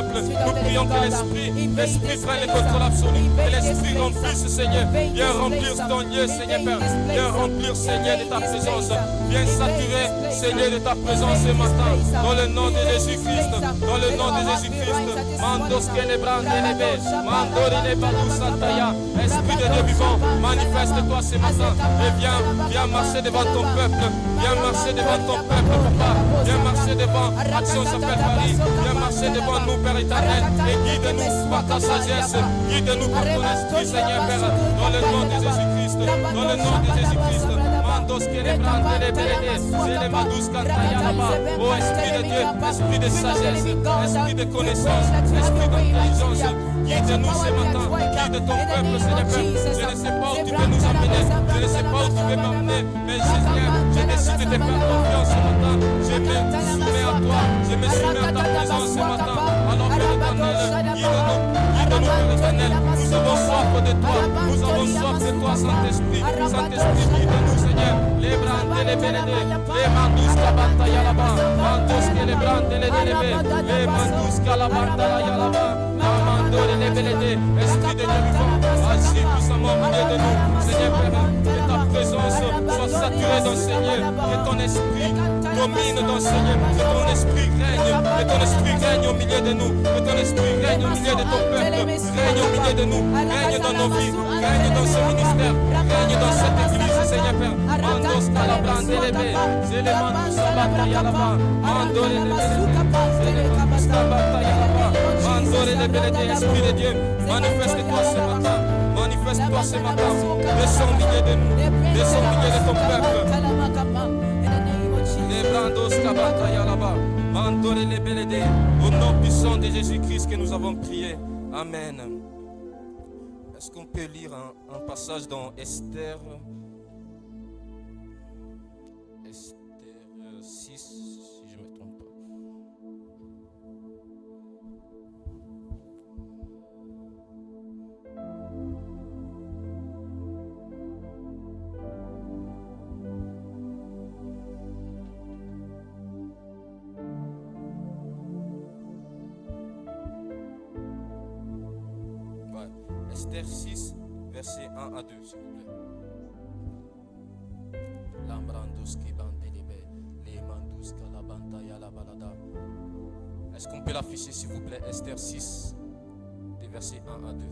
peuple. Nous prions que l'Esprit prenne le contrôle absolu. Que l'Esprit remplisse, Seigneur. Viens remplir ton lieu, Seigneur Père. Viens remplir, Seigneur, de ta présence. Viens saturer, Seigneur, de ta présence ce matin. Dans le nom de Jésus-Christ. Dans le nom de Jésus-Christ. Mandos que les brandes et les baies. Mandori les balous santaya. Esprit de Dieu vivant, manifeste-toi ce matin. Et viens marcher devant ton peuple. Viens marcher devant ton peuple, papa. Viens marcher devant Action s'appelle Paris. Viens marcher devant nous, Père éternel. Et guide-nous par ta sagesse. Guide-nous par ton esprit, Seigneur Père. Dans le nom de Jésus-Christ. Dans le nom de Jésus-Christ. Mandos que les brandes et les bénédés. C'est les madous cantaya là-bas. Oh Esprit de Dieu, Esprit de sagesse, Esprit de connaissance, Esprit d'intelligence. Guide-nous ce matin. Guide ton peuple, Seigneur Père. Je ne sais pas où tu veux nous amener. Je ne sais pas où tu veux m'amener. Mais Seigneur, je décide de te faire confiance ce matin. Je me soumets à toi. Je me soumets à ta présence ce matin. Alors Père éternel, guide-nous. Guide-nous, Père éternel. Nous avons soif de toi. Nous avons soif de toi, Saint-Esprit. Saint-Esprit, guide-nous, Seigneur. Les brandes et les bénédés. Les mandous kabanta yalaba. Mandos que les brandes et les bénédés. Les mandous kalabanda yalaba. Mandori les bénédés. Esprit de Dieu vivant. Agis puissamment au milieu de nous. Seigneur Père, que ta présence soit saturée dans le Seigneur. Que ton esprit domine dans le Seigneur. Que ton esprit règne. Que ton esprit règne au milieu de nous. Que ton esprit règne au milieu de ton peuple. Règne au milieu de nous. Règne dans nos vies. Règne dans ce ministère. Règne dans cette église, Seigneur Père. Mandos calabrande les bébés. C'est les mandous sabata yalaba. Mandori les bénédés. C'est les mandous sabata yalaba. Mandori les bénédés. Esprit de Dieu, manifeste-toi ce matin. Manifeste-toi ce matin. Descends au milieu de nous. Descends au milieu de ton peuple. Les brandos kabata yalaba. Mandori les bénédés. Au nom puissant de Jésus-Christ que nous avons prié. Amen. Est-ce qu'on peut lire un passage dans Esther 6, si je ne me trompe pas. Ouais. Esther 6, versets 1 à 2, s'il vous plaît. Est-ce qu'on peut l'afficher, s'il vous plaît? Esther 6, des versets 1 à 2.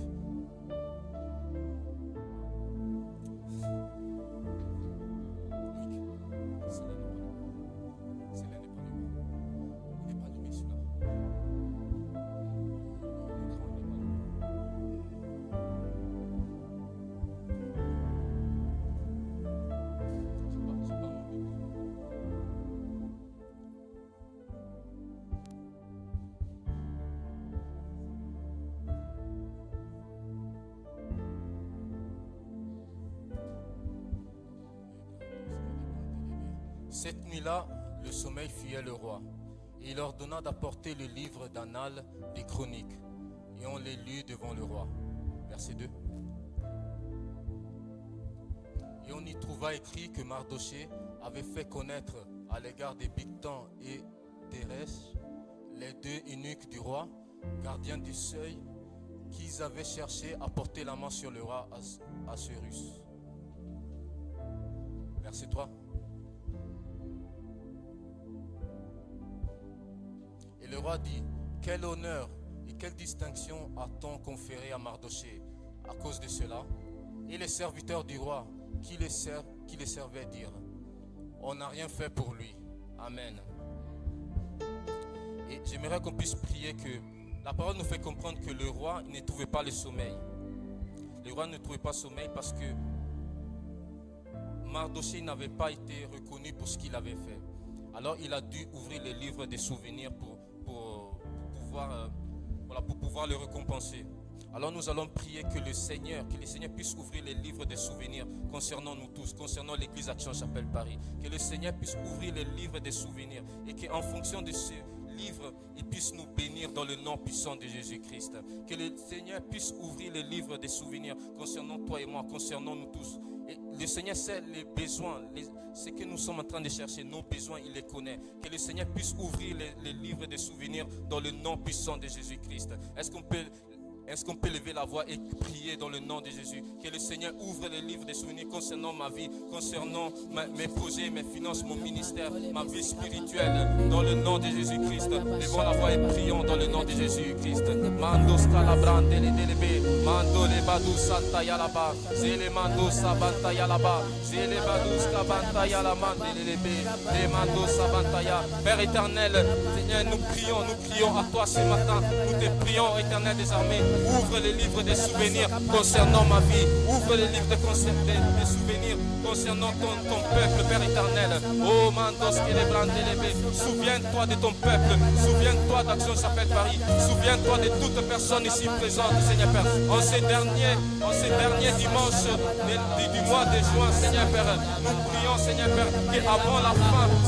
Cette nuit-là, le sommeil fuyait le roi, et il ordonna d'apporter le livre d'annales des chroniques, et on les lut devant le roi. Verset 2. Et on y trouva écrit que Mardoché avait fait connaître à l'égard des Bigtan et Teresh, les deux eunuques du roi, gardiens du seuil, qu'ils avaient cherché à porter la main sur le roi Assuérus. Verset 3. Et le roi dit, quel honneur et quelle distinction a-t-on conféré à Mardoché à cause de cela? Et les serviteurs du roi qui les servaient dirent, on n'a rien fait pour lui. Amen. Et j'aimerais qu'on puisse prier que la parole nous fait comprendre que le roi ne trouvait pas le sommeil. Le roi ne trouvait pas le sommeil parce que Mardoché n'avait pas été reconnu pour ce qu'il avait fait. Alors il a dû ouvrir les livres des souvenirs pour pouvoir le récompenser. Alors nous allons prier que le Seigneur puisse ouvrir les livres des souvenirs concernant nous tous, concernant l'église Action Chapelle Paris. Que le Seigneur puisse ouvrir les livres des souvenirs et qu'en fonction de ces livres et puisse nous bénir dans le nom puissant de Jésus-Christ. Que le Seigneur puisse ouvrir les livres des souvenirs concernant toi et moi, concernant nous tous. Et le Seigneur sait les besoins, ce que nous sommes en train de chercher, nos besoins, il les connaît. Que le Seigneur puisse ouvrir les livres des souvenirs dans le nom puissant de Jésus-Christ. Est-ce qu'on peut lever la voix et prier dans le nom de Jésus? Que le Seigneur ouvre les livres des souvenirs concernant ma vie, concernant mes projets, mes finances, mon ministère, ma vie spirituelle, dans le nom de Jésus-Christ. Levons la voix et prions dans le nom de Jésus-Christ. Mando scalabrande les délébés, mando les badous santa yalaba, zéle mando sabanta yalaba, zéle badous scabanta yalamande les délébés, les mando sabantaya. Père éternel, Seigneur, nous crions à toi ce matin, nous te prions, éternel des armées. Ouvre les livres des souvenirs concernant ma vie. Ouvre les livres des souvenirs concernant ton peuple, Père éternel. Oh, Mandos qui les blancs élevés. Souviens-toi de ton peuple. Souviens-toi d'Action Chapelle Paris. Souviens-toi de toutes personnes ici présentes, Seigneur Père. En ces derniers dimanches du mois de juin, Seigneur Père, nous prions, Seigneur Père, qu'avant la fin de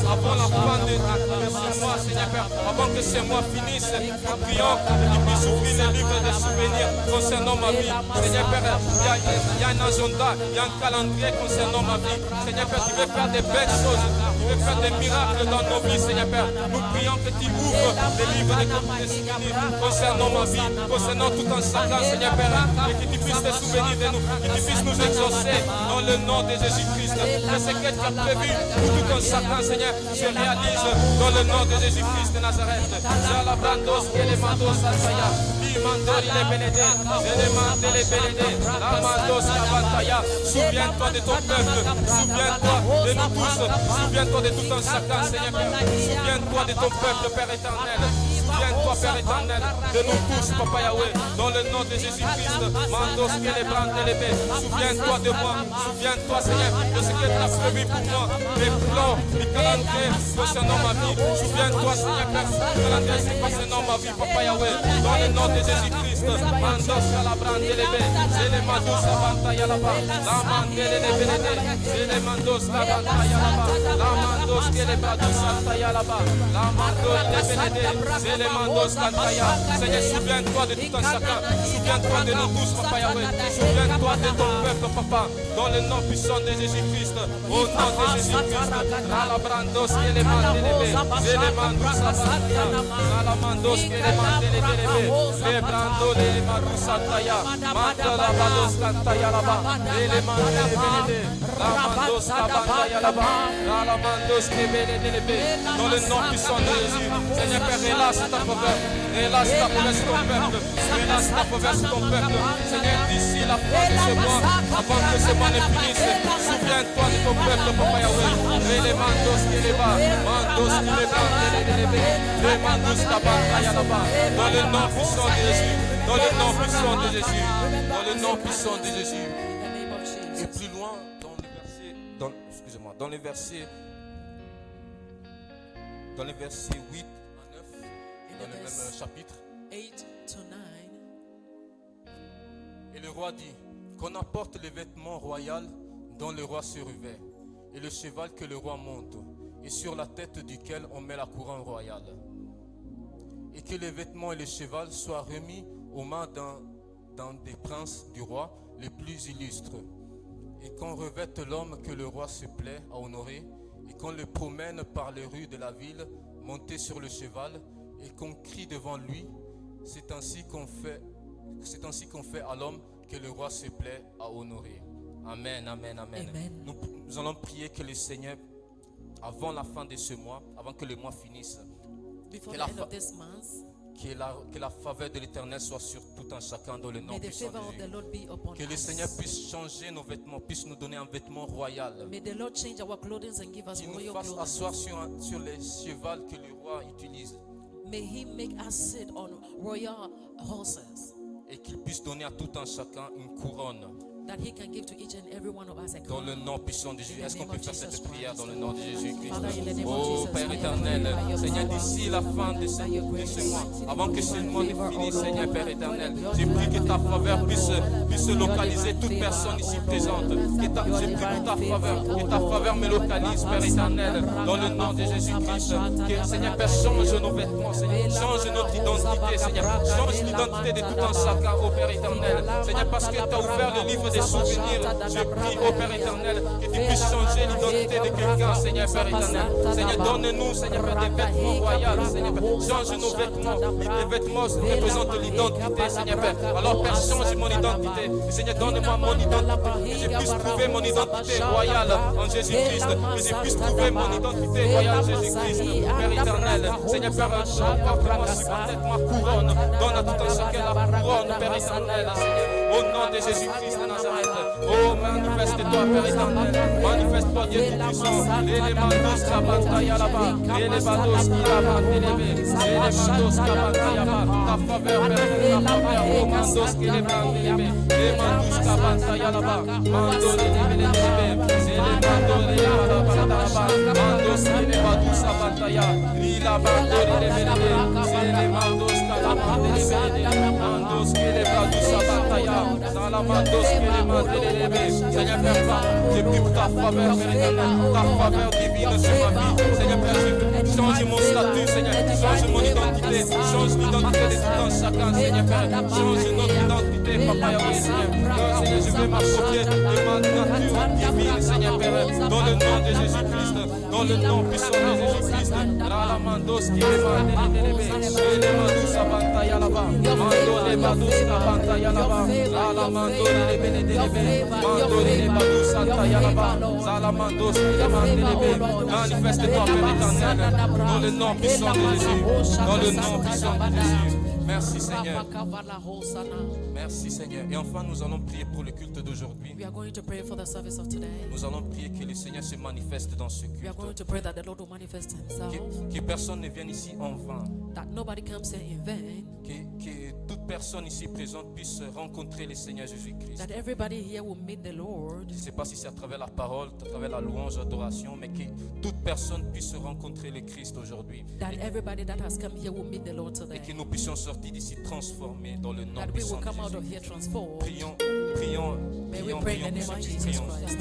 ce mois, Seigneur Père, avant que ce mois finisse, nous prions que tu puisses ouvrir les livres des souvenirs concernant ma vie. Seigneur Père, il y a un agenda, il y a un calendrier concernant ma vie. Seigneur Père, tu veux faire des belles choses, tu veux faire des miracles dans nos vies, Seigneur Père. Nous prions que tu ouvres les livres des souvenirs concernant ma vie, concernant tout un chacun, Seigneur Père, et que tu puisses te souvenir de nous, que tu puisses nous exaucer dans le nom de Jésus-Christ. Que ce que tu as prévu pour tout un chacun, Seigneur, se réalise dans le nom de Jésus-Christ de Nazareth. Zalabrandos, Kelemandos, Asaya, Limandori, les Bénédés, Zélémandé, les Bénédés, Lamandos, Kabataya. Souviens-toi de ton peuple, souviens-toi de nous tous, souviens-toi de tout un chacun, Seigneur Père. Souviens-toi de ton peuple, Père éternel. Souviens-toi, Père éternel, de nous tous, Papa Yahweh, dans le nom de Jésus-Christ. Mandos, Kélébran, Télébé. Souviens-toi de moi, souviens-toi, Seigneur, de ce que tu as prévu pour moi, les plans, les calendriers concernant ma vie. Souviens-toi, Seigneur Père, du calendrier concernant ma vie, Papa Yahweh, dans le nom de Jésus-Christ. Mandos, Calabran, Télébé. Zélémandos, Avanta, Yalaba. Lamandele, les Bénédés. Zélémandos, Avanta, Yalaba. Lamandos, Kélébradou, Santa, Yalaba. Lamandos, les Bénédés. Zélémandos, Kantaya. Seigneur, souviens-toi de tout un chacun. Souviens-toi de nous tous, Papa Yahweh. Souviens-toi de ton peuple, Papa, dans le nom puissant de Jésus-Christ. Au nom de Jésus-Christ. Ralabrandos, Kélémandelébé. Zélémandos, Avanta. Ralamandos, Kélémandelébé. Lébrando, Lélémandos, Santaya. Mandalabados, Kantaya, là-bas. Lélémandelébé. Ramandos, Kabantaya, là-bas. Ralamandos, Kélémandelébé. Dans le nom puissant de Jésus. Seigneur Père, relâche ta faveur. Relâche ta faveur sur ton peuple. Relâche ta faveur sur ton peuple. Seigneur, d'ici la fin de ce mois, avant que ce mois ne finisse, souviens-toi de ton peuple, Papa Yahweh. Rélémandos Kéléba, Mandos Kéléba, Rémandos Kabantaya là-bas. Dans le nom puissant de Jésus. Dans le nom puissant de Jésus. Dans le nom puissant de Jésus. Et plus loin, dans les versets, dans les versets 8 à 9, dans le même chapitre. 8 to 9. Et le roi dit qu'on apporte les vêtements royaux dont le roi se revêt, et le cheval que le roi monte, et sur la tête duquel on met la couronne royale. Et que les vêtements et le cheval soient remis aux mains d'un des princes du roi les plus illustres. Et qu'on revête l'homme que le roi se plaît à honorer, et qu'on le promène par les rues de la ville, monté sur le cheval, et qu'on crie devant lui. C'est ainsi qu'on fait à l'homme que le roi se plaît à honorer. Amen, amen, amen. Nous allons prier que le Seigneur, avant la fin de ce mois, avant que le mois finisse, que la faveur de l'Éternel soit sur tout un chacun dans le nom puissant de Jésus. Que le Seigneur puisse changer nos vêtements, puisse nous donner un vêtement royal. May the Lord change our clothing and give us Qu'il nous royal fasse clothing. asseoir sur les chevals que le roi utilise. May He make us sit on royal horses. Et qu'il puisse donner à tout un chacun une couronne. that He can give to each and every one of us a Dans crown. le nom puissant de Jésus. Est-ce qu'on peut faire cette prière dans le nom de Father, in Jésus-Christ? the name of Oh Jesus, Père I éternel, pray by your Seigneur, power, d'ici la fin de ce mois, avant que ce mois ne finisse, Seigneur Père éternel, je prie que ta faveur puisse localiser toute personne ici présente. Je prie pour ta faveur, que ta faveur me localise, Père éternel, dans le nom de Jésus-Christ. Que Seigneur Père, change nos vêtements, Seigneur, change notre identité, Seigneur, change l'identité de tout un chacun, ô Père éternel. Seigneur, parce que tu as ouvert le livre des souvenirs, je prie, ô Père éternel, que tu puisses changer l'identité de quelqu'un, Seigneur Père éternel. Seigneur, donne-nous, Seigneur Père, des vêtements royaux, Seigneur Père. Change nos vêtements. Les vêtements représentent l'identité, Seigneur Père. Alors, Père, change mon identité. Seigneur, donne-moi mon identité. Que je puisse trouver mon identité royale en Jésus-Christ. Que je puisse trouver mon identité royale en Jésus-Christ. Père éternel, Seigneur Père, porte-moi sur ma tête ma couronne. Donne à tout un chacun la couronne, Père éternel, Seigneur. Au nom de Jésus-Christ de Nazareth. Oh, manifeste-toi, Père éternel. Manifeste-toi, Dieu tout-puissant. L'élément de Scabantaya là-bas. L'élément de Scabantaya. L'élément de Scabantaya là-bas. Ta faveur, Père, ta faveur. Oh, Mandos qui les bandélébé. L'élément de Scabantaya là-bas. Mando les Mandos qui les bandous Scabantaya. Lila Bando les Mandos Scabantaya. Mandos qui les bandous Scabantaya. Salamandos qui les bandélébé. Seigneur Père, je prie pour ta faveur, Père éternel. Ta faveur divine sur ma vie. Seigneur Père, je change mon statut, Seigneur. Change mon identité. Change l'identité de tout un chacun, Seigneur Père. Change notre identité, Papa Yahweh, Seigneur. Seigneur, je veux m'approprier de ma nature divine, Seigneur Père. Dans le nom de Jésus-Christ. Dans le nom puissant de Jésus-Christ. Ralamandos qui les bandélébé. Les mandous Sabantaya là-bas. Mando les bandous Sabantaya là-bas. Ralamando les bénédélébé. Mando les bandous Santaya là-bas. Salamandos qui les bandélébé. Manifeste-toi, Père éternel. Dans le nom puissant de Jésus. Dans le nom puissant de Jésus. Merci Seigneur. Merci Seigneur. Et enfin, nous allons prier pour le culte d'aujourd'hui. We are going to pray for the service of today. Nous allons prier que le Seigneur se manifeste dans ce We are going culte. to pray that the Lord will manifest Himself, Que personne ne vienne ici en vain. that nobody comes here in vain, Que toute personne ici présente puisse rencontrer le Seigneur Jésus-Christ. that everybody here will meet the Lord. Je ne sais pas si c'est à travers la parole, à travers la louange, l'adoration, mais que toute personne puisse rencontrer le Christ aujourd'hui. That everybody that has come here will meet the Lord Et que today. nous puissions sortir d'ici transformés dans le nom That we puissant will de come out of Jésus. here transformed. Prions, prions, May we prions, pray in the prions, name of prions, Jesus prions. Christ.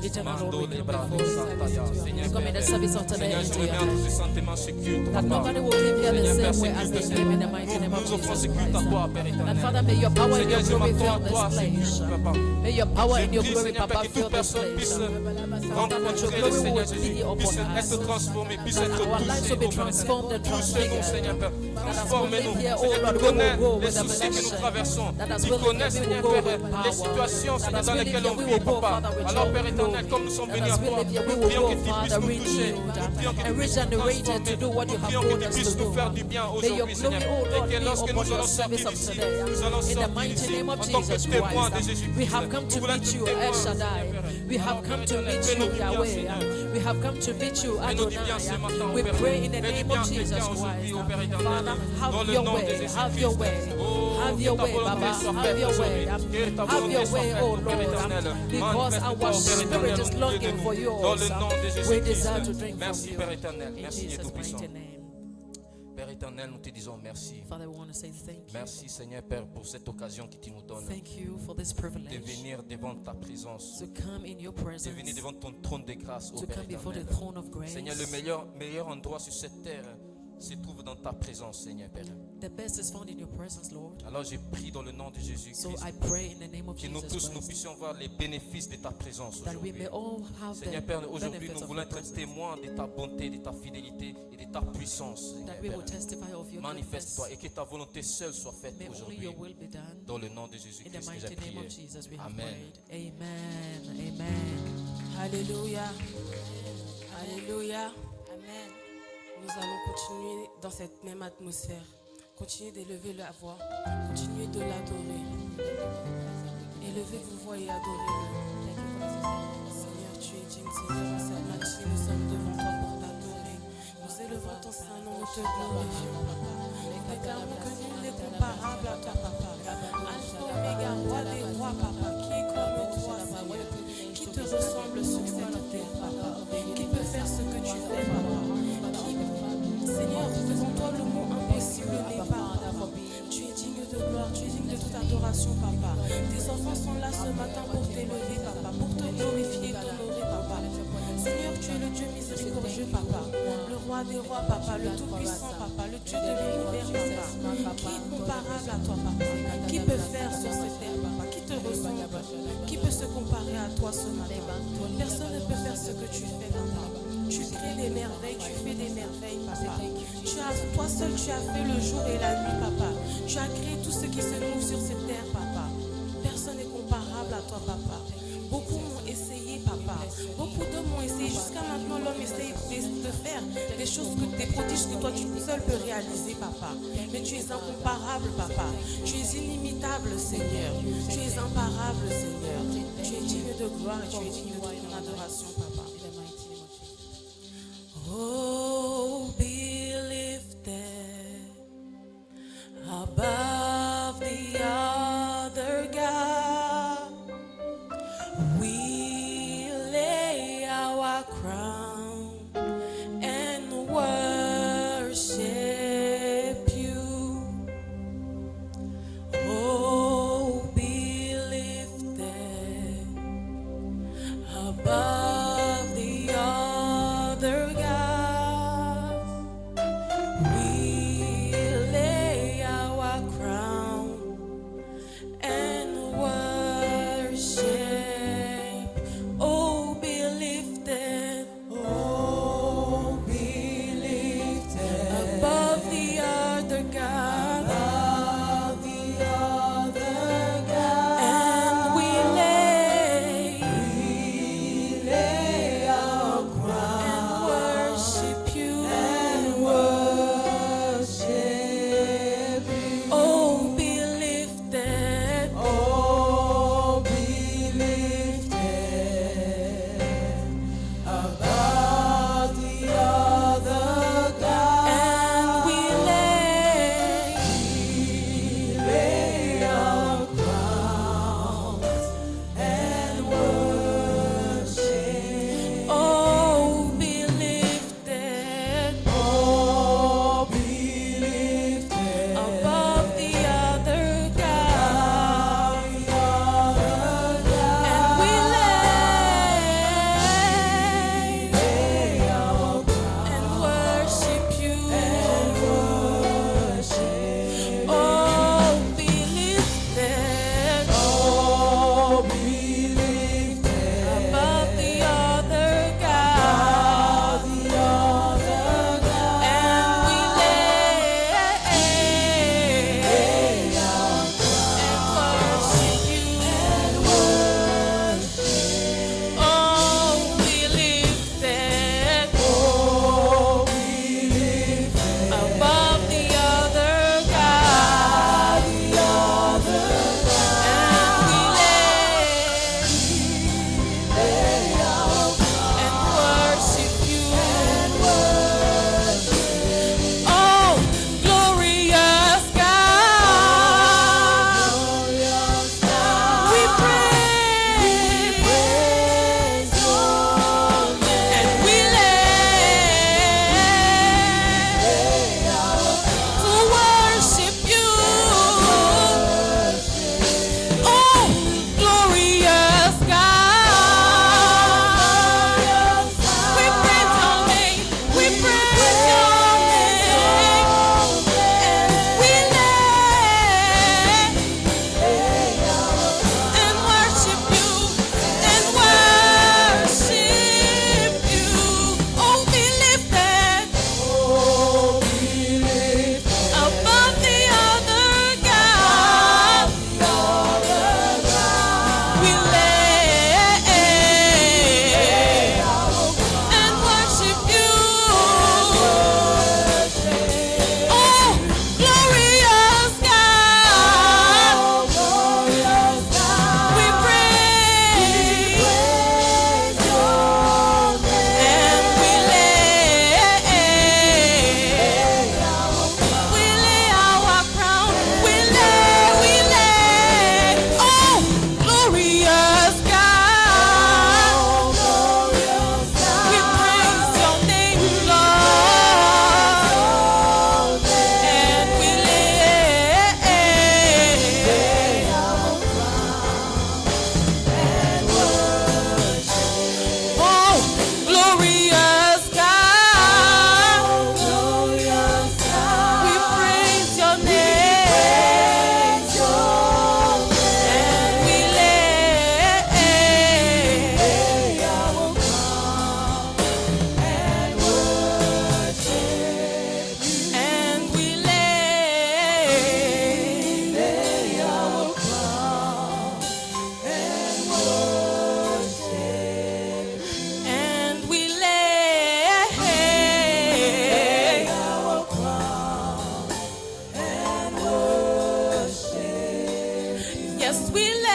Eternal Lord, Mando we les come bras before de you. Santaya. Seigneur We commit the service of Père, today Seigneur, je into your remets hands. entre saintement ce culte, That Papa. nobody will leave here the Seigneur Père, same way ce as culte, they came in the mighty name of nous offrons ce Jesus culte à Christ. toi, Père That éternel. Father, may your power and Seigneur, your je glory m'attends fill à this toi, ce place. culte, Papa. May your power Je and your prie, glory, Seigneur Père, Papa, que fill toute this personne puisse place. rencontrer le Seigneur Jésus, puisse être transformée, puisse être Our lives touchée, will be ô Père transformed and éternel. Touchez-nous, Seigneur Père. Transformez-nous. here, oh Seigneur, Lord, tu we connais will go les with a soucis que nous mission. traversons. That as Tu we live connais, here, we Seigneur will go Père, with les power. situations, That Seigneur, as dans we live lesquelles here, on we vit, will go, Papa. Father, with Alors, your Père éternel, glory. comme nous sommes That venus à as we toi, live here, we nous will prions go, que tu puisses Father, nous toucher. renewed Nous prions que tu and puisses nous regenerated transformer. to do what you Nous have prions que called tu us puisses to nous do. faire du bien May your aujourd'hui, glory, Seigneur. oh Et Lord, que be lorsque upon nous your allons service sortir of d'ici, today. nous allons In the sortir mighty d'ici name en of tant que Jesus témoins de Christ, Jésus-Christ. we have come to Nous voulons meet être you, témoins, El Seigneur Shaddai. Père. We Alors, have Père come to éternel, meet fais-nous you, du bien, Yahweh. Seigneur. We have come to meet you, Fais-nous du bien ce Adonai. matin, ô We Père. pray in the Fais du name bien of à Jesus quelqu'un aujourd'hui, Christ. ô Père éternel. Father, Dans have le your nom de way, Jésus-Christ. have your way, Oh, have que your ta way, volonté Baba, soit have faite your aujourd'hui. way, Que ta have volonté your soit way, faite, oh ô Père éternel. Lord, because our Manifeste-toi, ô Père spirit éternel, is au milieu de longing for nous. yours. Dans le nom de We Jésus-Christ. desire to drink Merci, from Père you. éternel. In Merci, Dieu Jesus' Tout-Puissant. mighty name. Père éternel, nous te disons merci. Father, we want to say thank you. Merci, Seigneur Père, pour cette occasion que tu nous donnes Thank you for this de privilege venir devant ta présence, to come in your de presence, venir devant ton trône de grâce, ô to Père come before the éternel. throne of grace. Seigneur, le meilleur endroit sur cette terre se trouve dans ta présence, Seigneur Père. The best is found in your presence, Lord. Alors j'ai prie dans le nom de So Jésus-Christ I pray in the name of que nous Jesus tous nous Christ puissions voir les bénéfices de ta présence that we aujourd'hui. may all have Seigneur the Père, aujourd'hui benefits nous of voulons your être presence. témoins de ta bonté, de ta fidélité et de ta puissance, Seigneur That we will Père. testify of your goodness. Manifeste-toi et que ta volonté seule soit faite May only aujourd'hui. your will be done. Dans le nom de In the Jésus-Christ que j'ai mighty name prié. of Jesus, we have Amen. prayed. Amen. Amen. Alléluia. Alléluia. Amen. Nous allons continuer dans cette même atmosphère. Continuez d'élever la voix. Continuez de l'adorer. Élevez vos voix et adorez-le. Seigneur, tu es digne, Seigneur, cette matinée, nous sommes devant toi pour t'adorer. Nous élevons ton saint nom, nous te glorifions, papa. Nous déclarons que nul n'est comparable à toi, papa. Alpha, Oméga, roi des rois, papa. Qui est comme adoration, papa. Tes enfants sont là ce matin pour t'élever, papa, pour te glorifier, t'honorer, papa. Seigneur, tu es le Dieu miséricordieux, papa, le roi des rois, papa, le tout-puissant, papa, le Dieu de l'univers, papa. Qui est comparable à toi, papa? Qui peut faire sur cette terre, papa? Qui te ressemble? Qui peut se comparer à toi ce matin? Personne ne peut faire ce que tu fais, papa. Tu crées des merveilles, tu fais des merveilles, papa. Toi seul, tu as fait le jour et la nuit, papa. Tu as créé tout ce qui se trouve sur cette terre, papa. Personne n'est comparable à toi, papa. Beaucoup ont essayé, papa. Beaucoup d'hommes ont essayé. Jusqu'à maintenant, l'homme essaye de faire des choses, des prodiges que toi, tu seul peux réaliser, papa. Mais tu es incomparable, papa. Tu es inimitable, Seigneur. Tu es imparable, Seigneur. Tu es digne de gloire et tu es digne de ton adoration, papa. Oh, be lifted above the other God. We lay our crown and worship you. Oh, be lifted above the other God. We lay our crown and worship. Oh, be lifted. Oh, be lifted above the other God. Above the other God. And we lay our crown and worship you. And worship you. Oh, be lifted. Oh, be lifted above the other God. And we lay Yes, we lay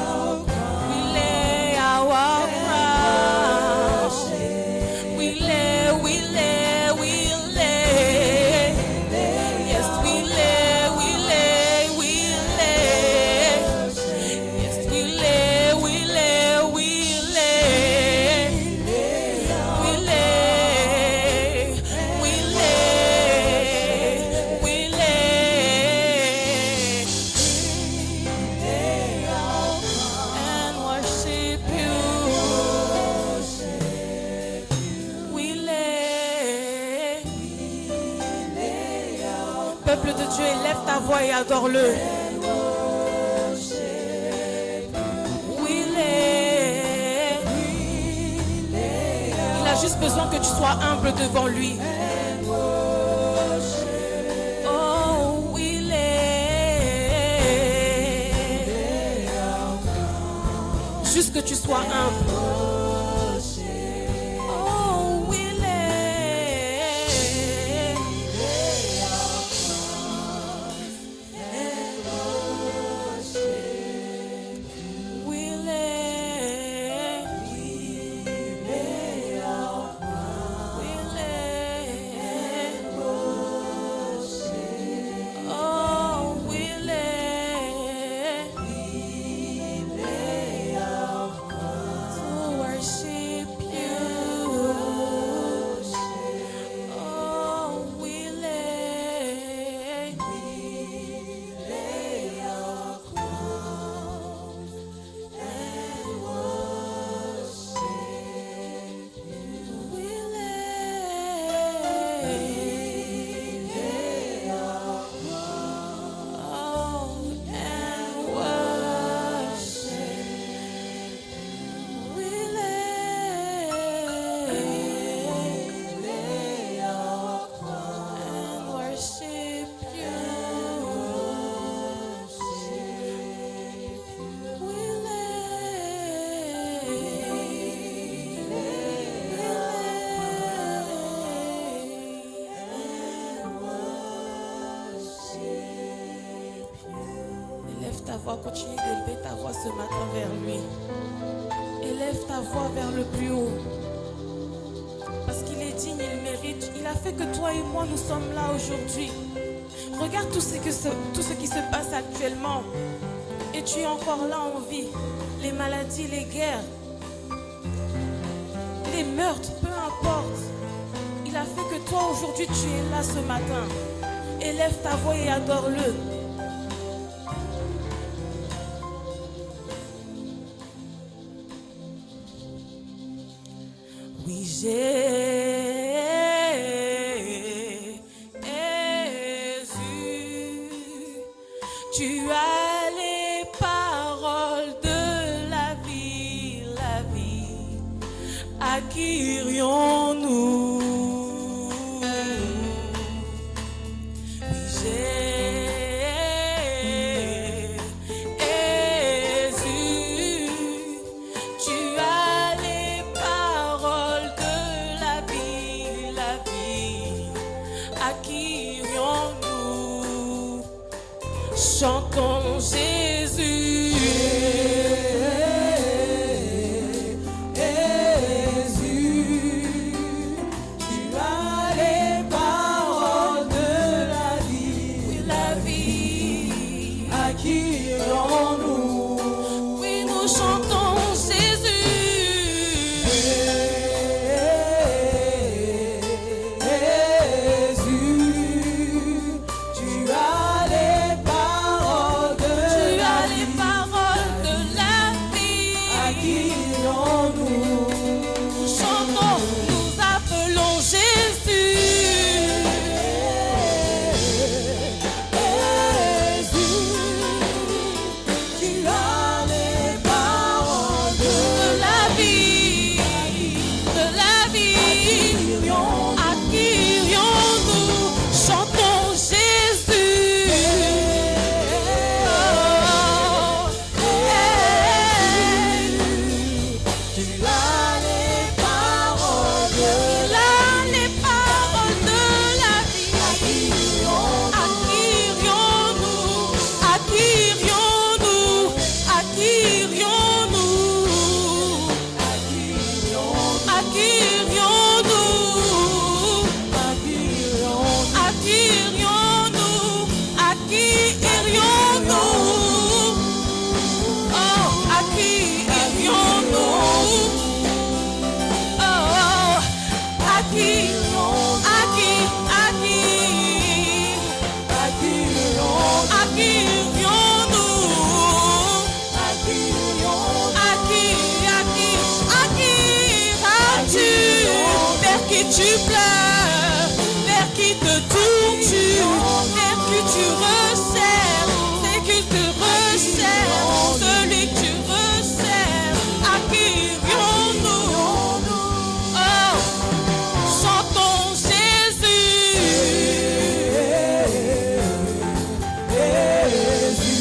our crown. We lay. Yes, we lay. Yes, we lay. And worship you. We lay. Peuple de Dieu, élève ta voix et adore-le. We lay. Il a juste besoin que tu sois humble devant lui. Oh, we lay. Juste que tu sois humble. Oh, we lay. We lay. We lay. Oh, we lay. To worship you. Oh, we lay. Our crowns and worship you. We lay our crowns and worship. We lay our crowns and worship you. We Élève ta voix, continue d'élever ta voix ce matin vers lui. Élève ta voix vers le plus haut. Parce qu'il est digne, il mérite. Il a fait que toi et moi, nous sommes là aujourd'hui. Regarde tout ce qui se passe actuellement. Et tu es encore là en vie. Les maladies, les guerres, les meurtres, peu importe. Il a fait que toi aujourd'hui, tu es là ce matin. Élève ta voix et adore-le. Oui, Jésus, tu as les paroles de la vie, à qui irions-nous? Oui, Jésus, tu as les paroles de la vie, à qui irions-nous? Chantons Jésus. Oui, nous chantons Jésus. Jésus, tu as les paroles de qui irions-nous? À qui irions-nous? Oh, à qui irions-nous? Oh, à qui? À qui? À qui? À qui irions-nous? À qui iras-tu? Vers qui tu pleures? Vers qui te torture? Vers qui tu resserres? C'est qui te resserre? Celui que tu resserres. À qui irions-nous? Oh, chantons Jésus.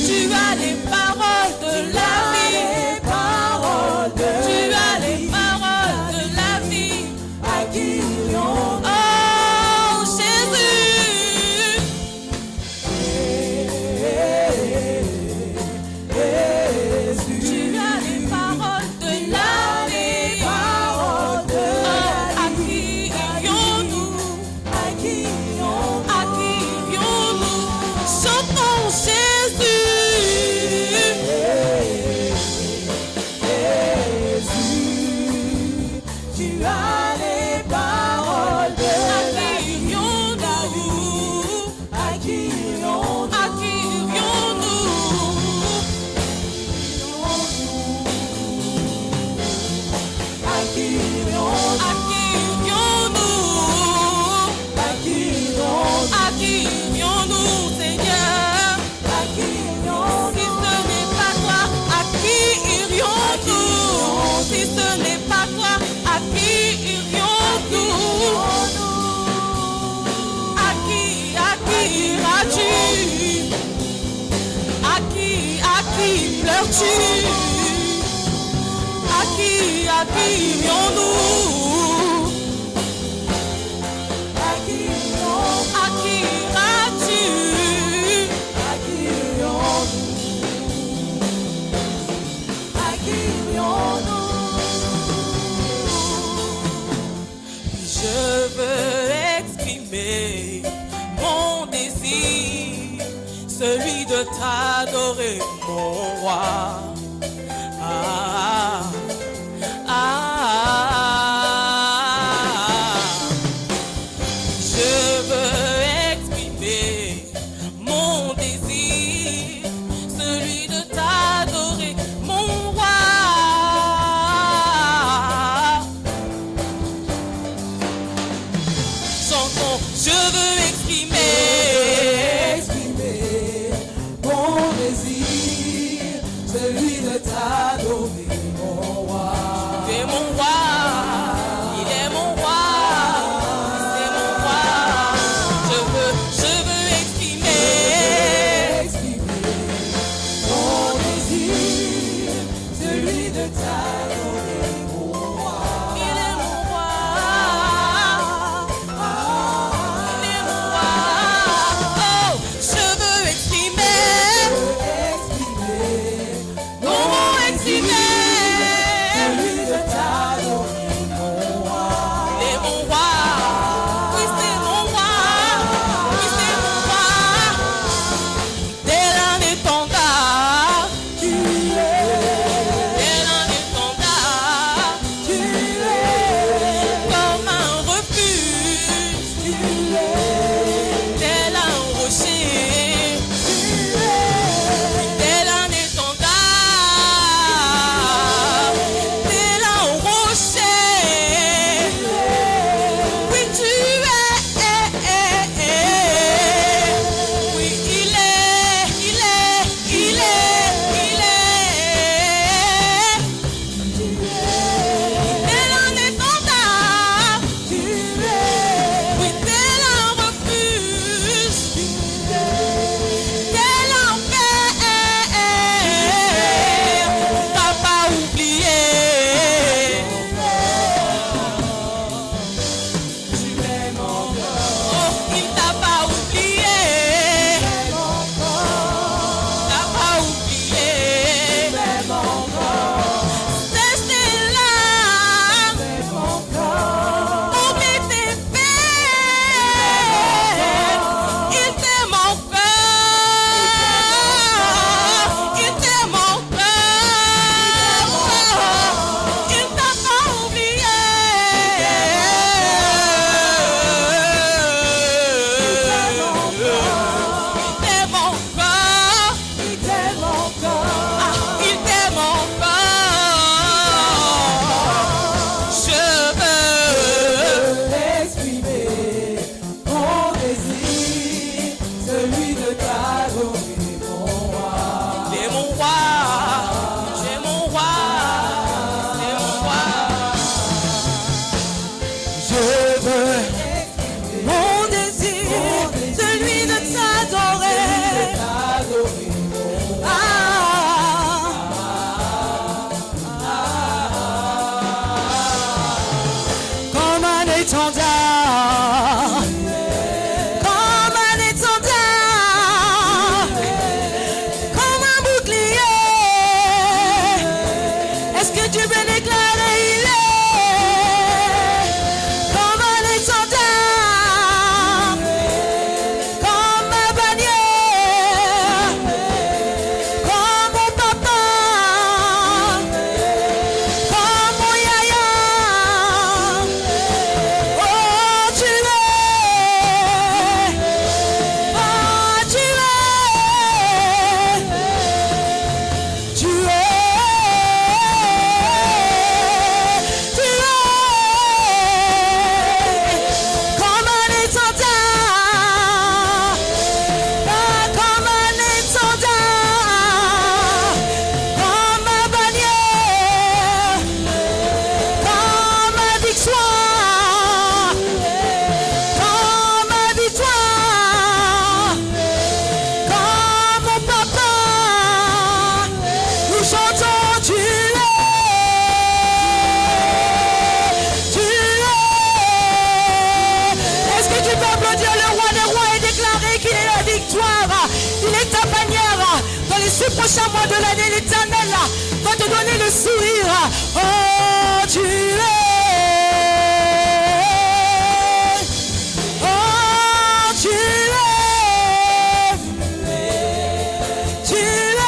Tu as les paroles de la vie. Tu as les paroles de la vie. Oh, Jésus. Tu as les paroles de la vie. Oh, à qui irions-nous? À qui irions-nous? Chantons Jésus. Tu as les paroles de À qui irions-nous? à qui irions-nous? À qui irions-nous? À qui irions-nous? À qui irions-nous? À qui irions-nous? À qui irions-nous, Seigneur? À qui irions-nous? Si ce n'est pas toi, à qui irions-nous? Si ce n'est pas toi, à qui irions-nous? À qui iras-tu? À qui pleures-tu? À qui irions-nous? À qui irions-nous? À qui iras-tu? À qui irions-nous? À qui irions-nous? Je veux exprimer mon désir, celui de t'adorer, mon roi. Ah, ah, ah. Je veux exprimer mon désir, celui de t'adorer, mon roi. Chantons, je veux exprimer Exprimer mon désir, celui prochains mois de l'année, l'Éternel va te donner le sourire. Oh, tu es. Oh, tu es. Tu es.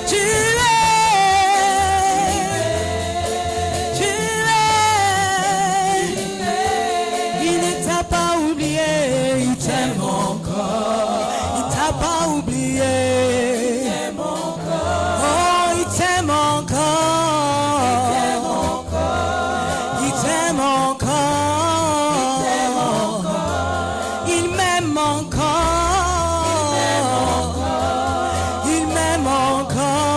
Tu es. Tu es. Il ne t'a pas oublié, il t'aime encore. Il t'a pas oublié. Oh, il t'aime encore. Il t'aime encore. Il m'aime encore. Il m'aime encore.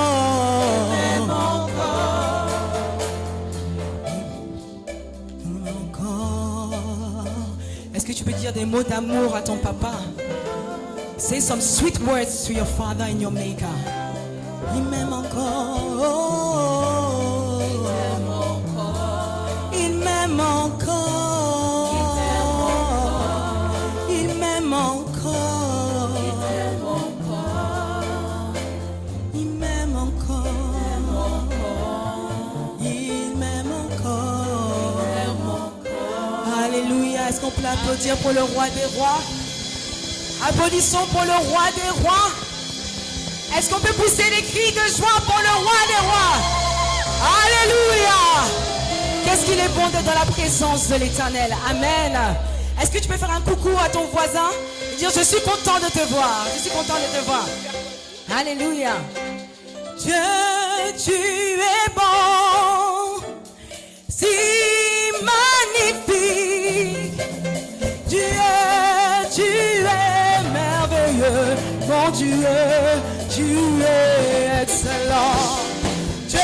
Est-ce que tu peux dire des mots d'amour à ton papa? Say some sweet words to your father and your maker. Il m'aime encore. Il m'aime encore. Il m'aime encore. Il m'aime encore. Il m'aime encore. Alléluia. Est-ce qu'on peut applaudir pour le roi des rois? Applaudissons pour le roi des rois. Est-ce qu'on peut pousser des cris de joie pour le roi des rois? Alléluia. Qu'est-ce qu'il est bon d'être dans la présence de l'Éternel. Amen. Est-ce que tu peux faire un coucou à ton voisin et dire je suis content de te voir. Je suis content de te voir. Alléluia. Dieu, tu es bon, si magnifique. Dieu, tu es merveilleux. Mon Dieu, tu es excellent. Dieu,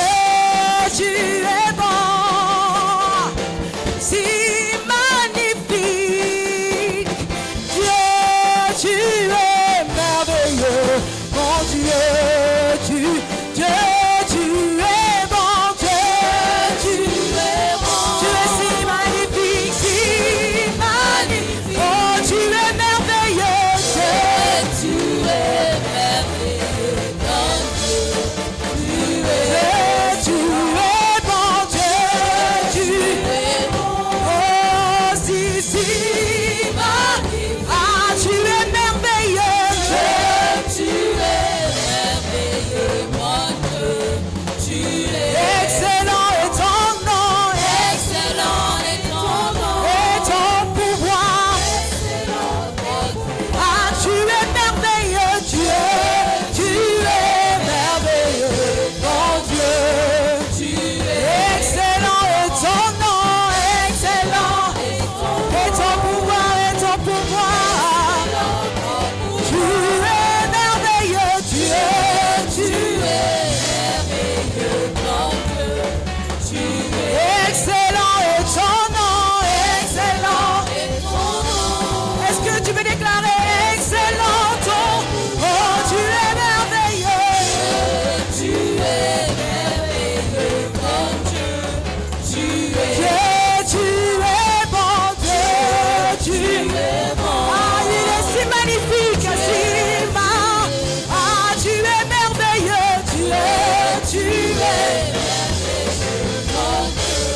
tu es bon, si magnifique. Dieu, tu es merveilleux. Mon Dieu, tu es bon. Dieu, tu es bon. Tu es si magnifique, si magnifique. Oh, tu es merveilleux. Tu es merveilleux. Tu es bon, Dieu. Tu es bon. Oh, si, si. Ah, tu es merveilleux. Tu es merveilleux, mon Dieu. Tu es excellent est ton nom. Excellent est ton nom. Et ton pouvoir. Ah, tu es merveilleux, Dieu. Tu es merveilleux, mon Dieu. Tu es excellent est ton nom. Excellent et ton pouvoir, et ton pouvoir. Tu es merveilleux, Dieu. Tu es merveilleux, mon Dieu. Tu es excellent est ton nom. Excellent est ton nom. Est-ce que tu peux déclarer excellent ton? Oh, tu es merveilleux. Tu es merveilleux, mon Dieu. Tu es bon, Dieu. Tu es bon. Ah, il est si magnifique, si ma- Ah, tu es merveilleux. Tu es merveilleux, mon Dieu.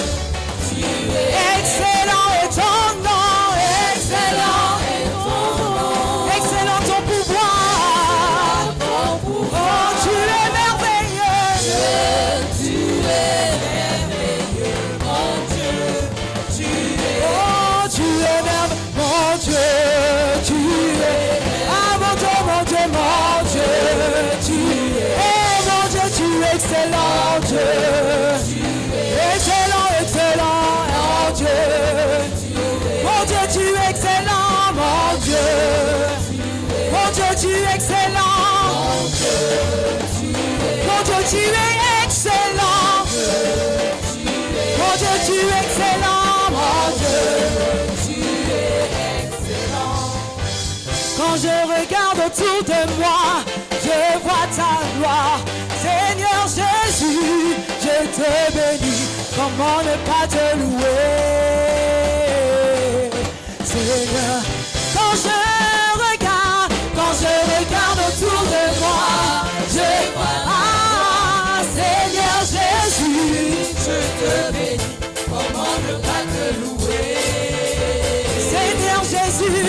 Tu es excellent est ton nom. Excellent est ton nom. Excellent ton pouvoir. Oh, tu es merveilleux. Tu es merveilleux, mon Dieu. Oh, tu es merveilleux, mon Dieu. Tu es. Ah, mon Dieu, mon Dieu, mon Dieu. Tu es. Oh, mon Dieu, tu es excellent, Dieu. Excellent, excellent, mon Dieu. Mon Dieu, tu es excellent, mon Dieu. Mon Dieu, tu es excellent. Mon Dieu, tu es excellent. Mon Dieu, tu es excellent, mon Dieu. Quand je regarde autour de moi, je vois ta gloire. Seigneur Jésus, je te bénis. Comment ne pas te louer, Seigneur? Quand je regarde Jésus.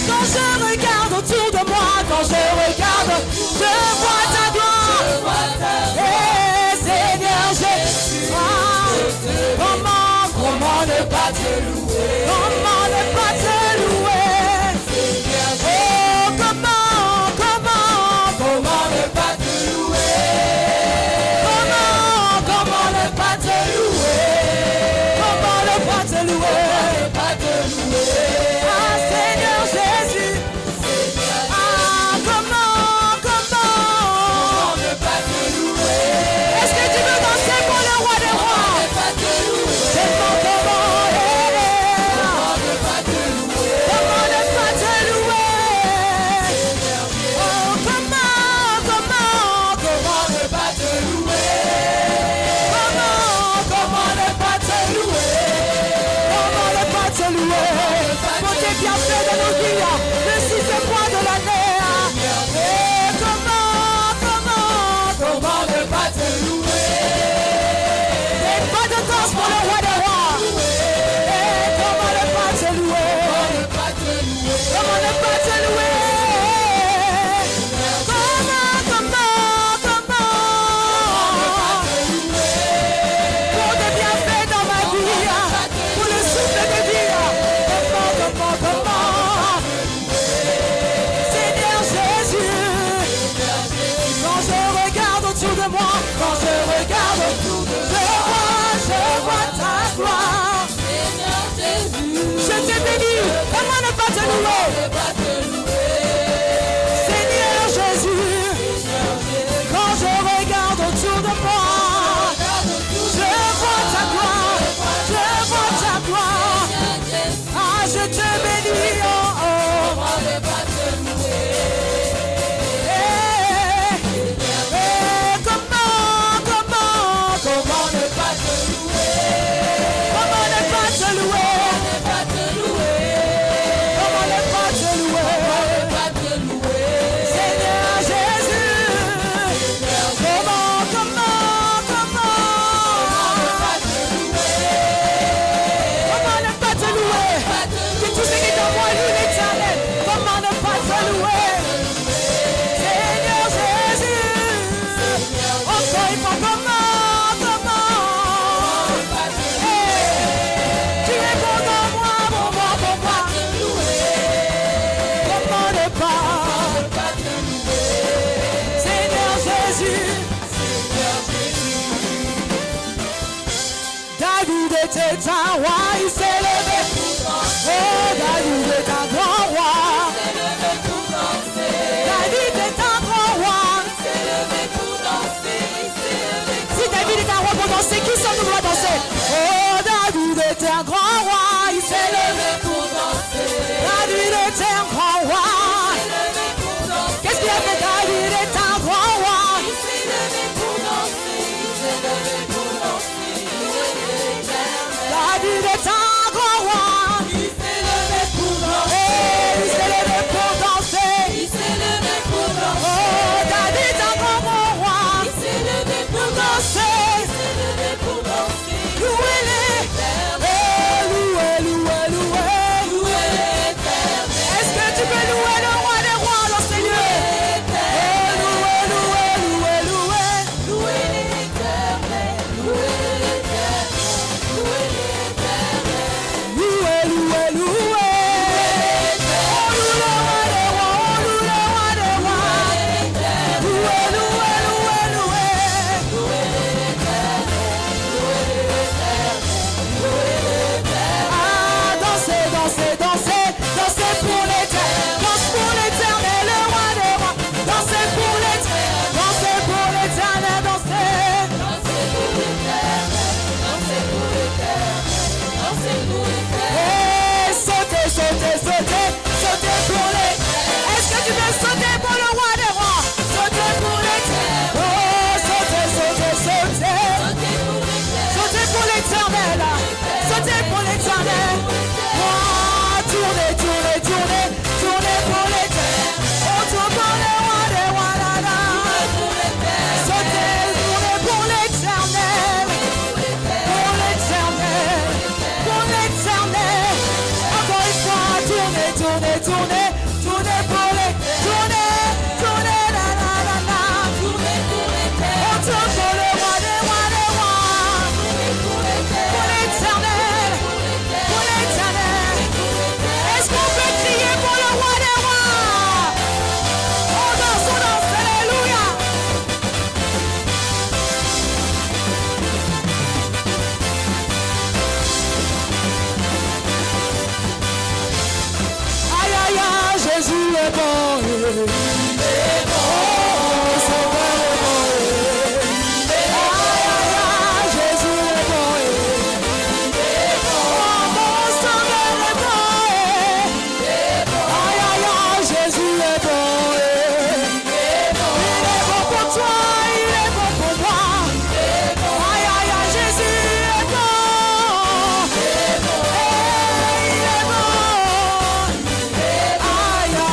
Quand je regarde autour de moi, quand je regarde, je vois ta gloire. Eh, Seigneur Jésus, comment ne pas te louer? Comment ne pas te louer? Oh, comment ne pas te louer? Comment ne pas te louer? Comment ne pas te louer? Ah, Seigneur Jésus. Ah, comment ne pas te louer? Est-ce que tu veux danser pour le roi des rois? Tellement comment ne pas te louer? Comment ne pas te louer? Oh, comment ne pas te louer? Comment ne pas te louer? Comment ne pas te louer? Pour tes bienfaits de nos vies, le 6e mois de l'année. Et comment ne pas te louer? Et pas de danse pour le roi des rois. Et comment ne pas te louer? Comment ne pas te louer? Pour tes bienfaits dans ma vie, pour le souffle de vie. Comment? Seigneur Jésus, quand je regarde autour de moi, quand je regarde, je vois ta gloire. Je te bénis, comment ne pas te louer? Seigneur Jésus, quand je regarde autour de moi, je vois ta gloire, je vois ta gloire. Ah, je te bénis, oh, oh. Comment ne pas te louer? Comment ne pas te louer? Comment ne pas te louer? Seigneur Jésus, comment ne pas te louer? Que tout ce qui est en moi loue l'Éternel. Comment ne pas te louer? Seigneur Jésus, encore une fois, comment? Tu es bon dans moi, bon moi. Comment ne pas te louer? Seigneur Jésus. David était un roi, il s'est levé. Oh, David est un grand roi. David est un grand roi. Si David est un roi pour danser, qui sommes-nous pour danser? Oh, David est un grand roi, il s'est levé pour danser. David est un grand roi. Qu'est-ce qu'il a fait? David est un grand roi. Il s'est levé pour danser. David est un grand roi. tournez, tournez, tournez pour les, tournez, tournez, la la la la, tournez pour l'éternel. On tourne pour le roi des rois des rois, pour l'éternel, pour l'éternel. Est-ce qu'on peut crier pour le roi des rois? On danse, alléluia. Aïe aïe aïe, Jésus est bon, il est bon, Sauveur est bon, aïe aïe aïe, Jésus est bon, il est bon, mon Sauveur est bon, aïe aïe aïe, Jésus est bon, il est bon pour toi, il est bon pour moi, aïe aïe aïe, Jésus est bon, il est bon. Aïe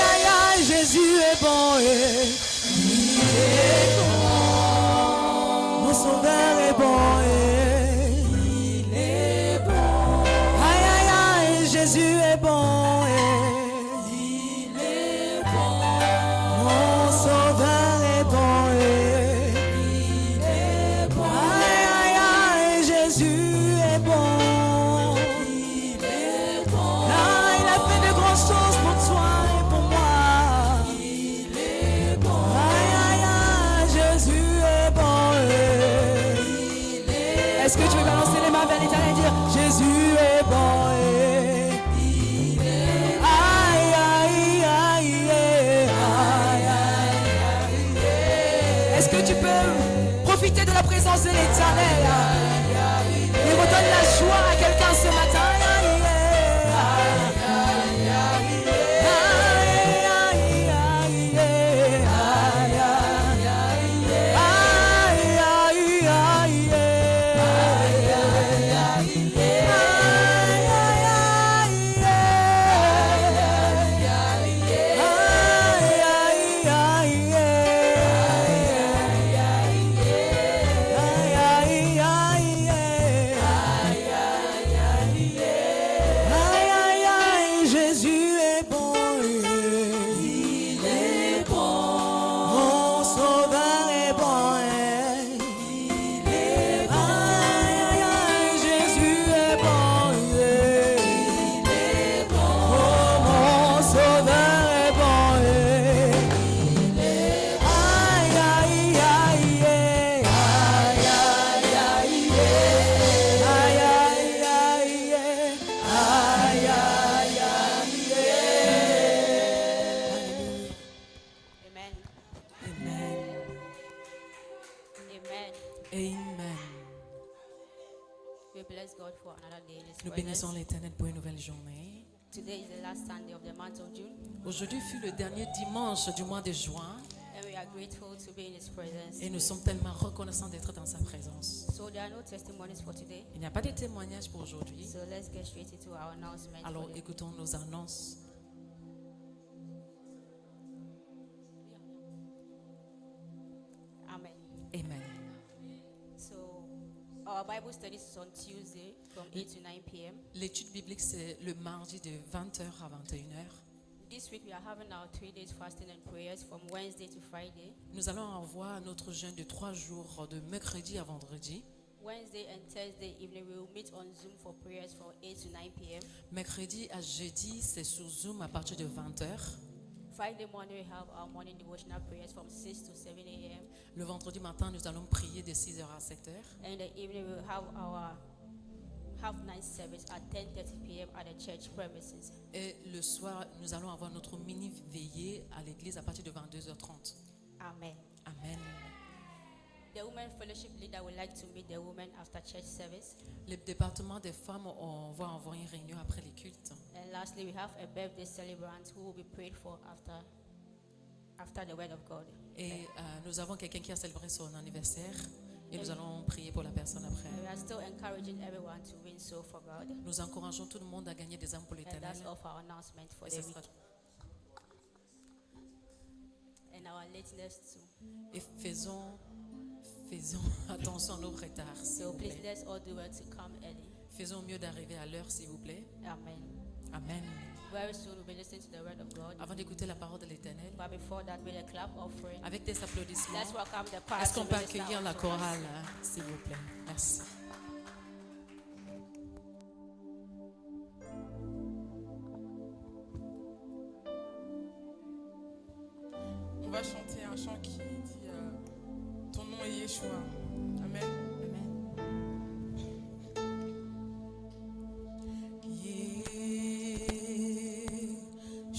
aïe aïe, Jésus est bon, il est bon. Mon Sauveur est bon, il est bon. Aïe aïe aïe, Jésus est bon, il est bon. Mon Sauveur est bon, il est bon. Aïe aïe aïe, Jésus est bon, il est bon. Ah, il a fait de grandes choses pour toi et pour moi. Est-ce que tu veux balancer les mains vers l'éternel et dire Jésus est bon, il est aïe aïe aïe aïe aïe. Est-ce que tu peux profiter de la présence de l'éternel et redonne la joie à quelqu'un ce matin? Nous bénissons l'Éternel pour une nouvelle journée. Today is the last Sunday of the month of June, Aujourd'hui fut le dernier dimanche du mois de juin and we are grateful to be in His presence. et nous sommes tellement reconnaissants d'être dans sa présence. So there are no testimonies for today. Il n'y a pas de témoignage pour aujourd'hui. So let's get straight into our announcement. Alors écoutons nos annonces. Amen. Amen. So our Bible studies is on Tuesday from 8 to 9 p.m. L'étude biblique, c'est le mardi de 20h à 21h. This week we are having our 3 days fasting and prayers from Wednesday to Friday. Nous allons avoir notre jeûne de 3 jours de mercredi à vendredi. Wednesday and Thursday evening we will meet on Zoom for prayers from 8 to 9 p.m. Mercredi à jeudi, c'est sur Zoom à partir de 20h. Friday morning we have our morning devotional prayers from 6 to 7 a.m. Le vendredi matin, nous allons prier de 6h à 7h. And in the evening we will have our have night service at 10:30 p.m. at the church premises. Et le soir, nous allons avoir notre mini veillée à l'église à partir de 22h30. Amen. Amen. The women fellowship leader would like to meet the women after church service. Le département des femmes, on va avoir une réunion après les cultes. And lastly, we have a birthday celebrant who will be prayed for after the word of God. Et nous avons quelqu'un qui a célébré son anniversaire et nous allons prier pour la personne après. And we are still encouraging everyone to win soul for God. Nous encourageons tout le monde à gagner des âmes pour And l'éternel. that's all for our announcement for Et the ce week. sera- And our lateness too. et faisons attention à nos retards, s'il So vous please plaît. let's all do well to come early. Faisons mieux d'arriver à l'heure, s'il vous plaît. Amen. Amen. Very soon we'll be listening to the word of God. Avant d'écouter la parole de l'éternel, But before that, with a clap offering, avec des applaudissements, let's welcome the choir. est-ce qu'on to peut minister accueillir la unto us. chorale, s'il vous plaît? Merci. On va chanter un chant qui dit ton nom est Yeshua. Amen.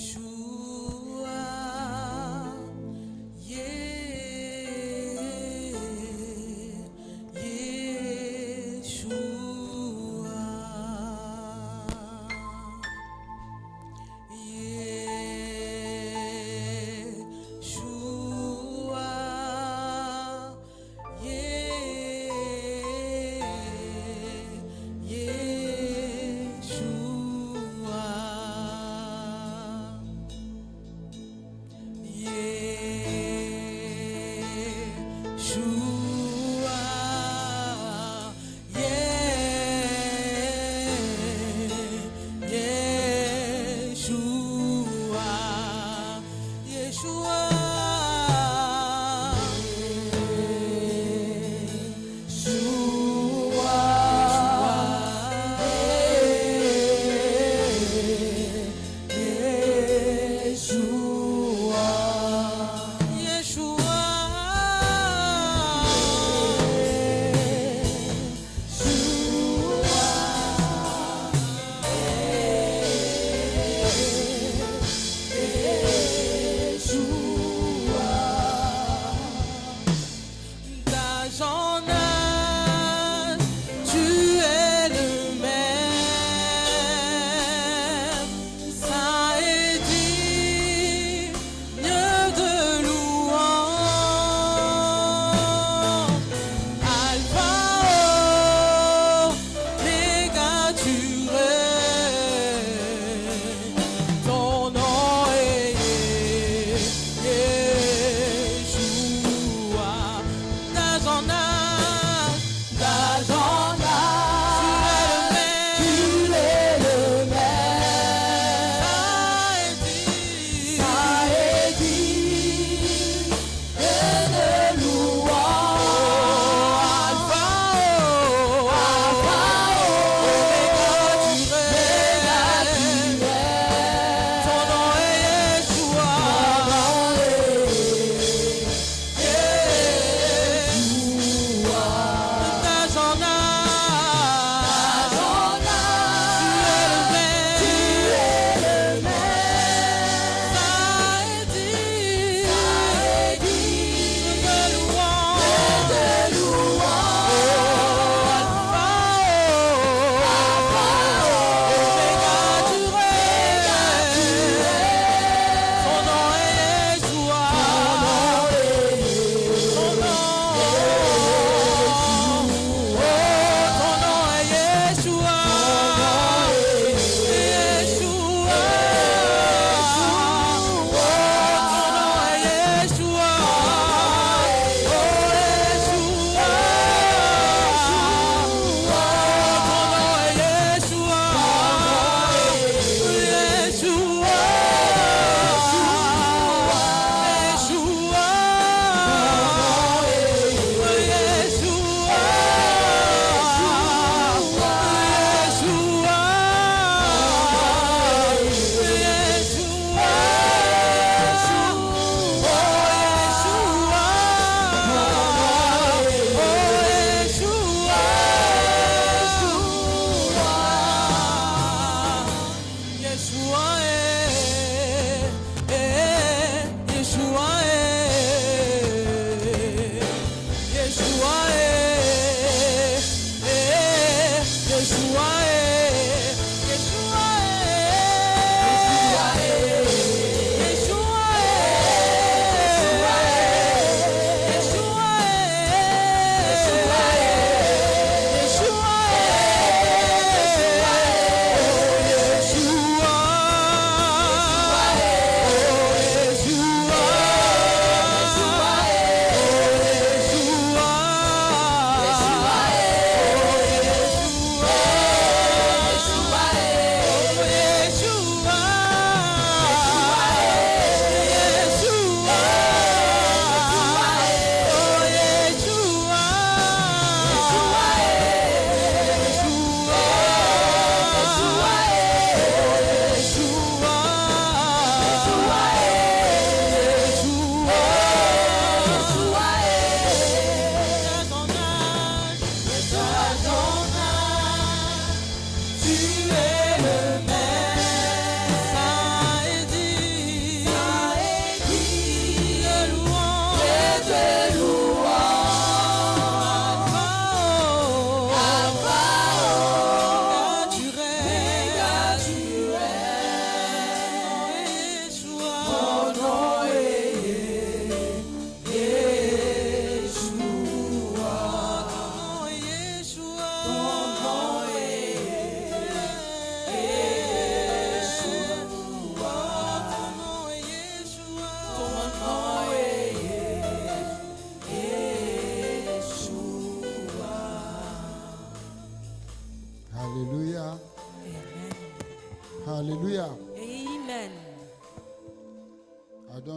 Yeshua,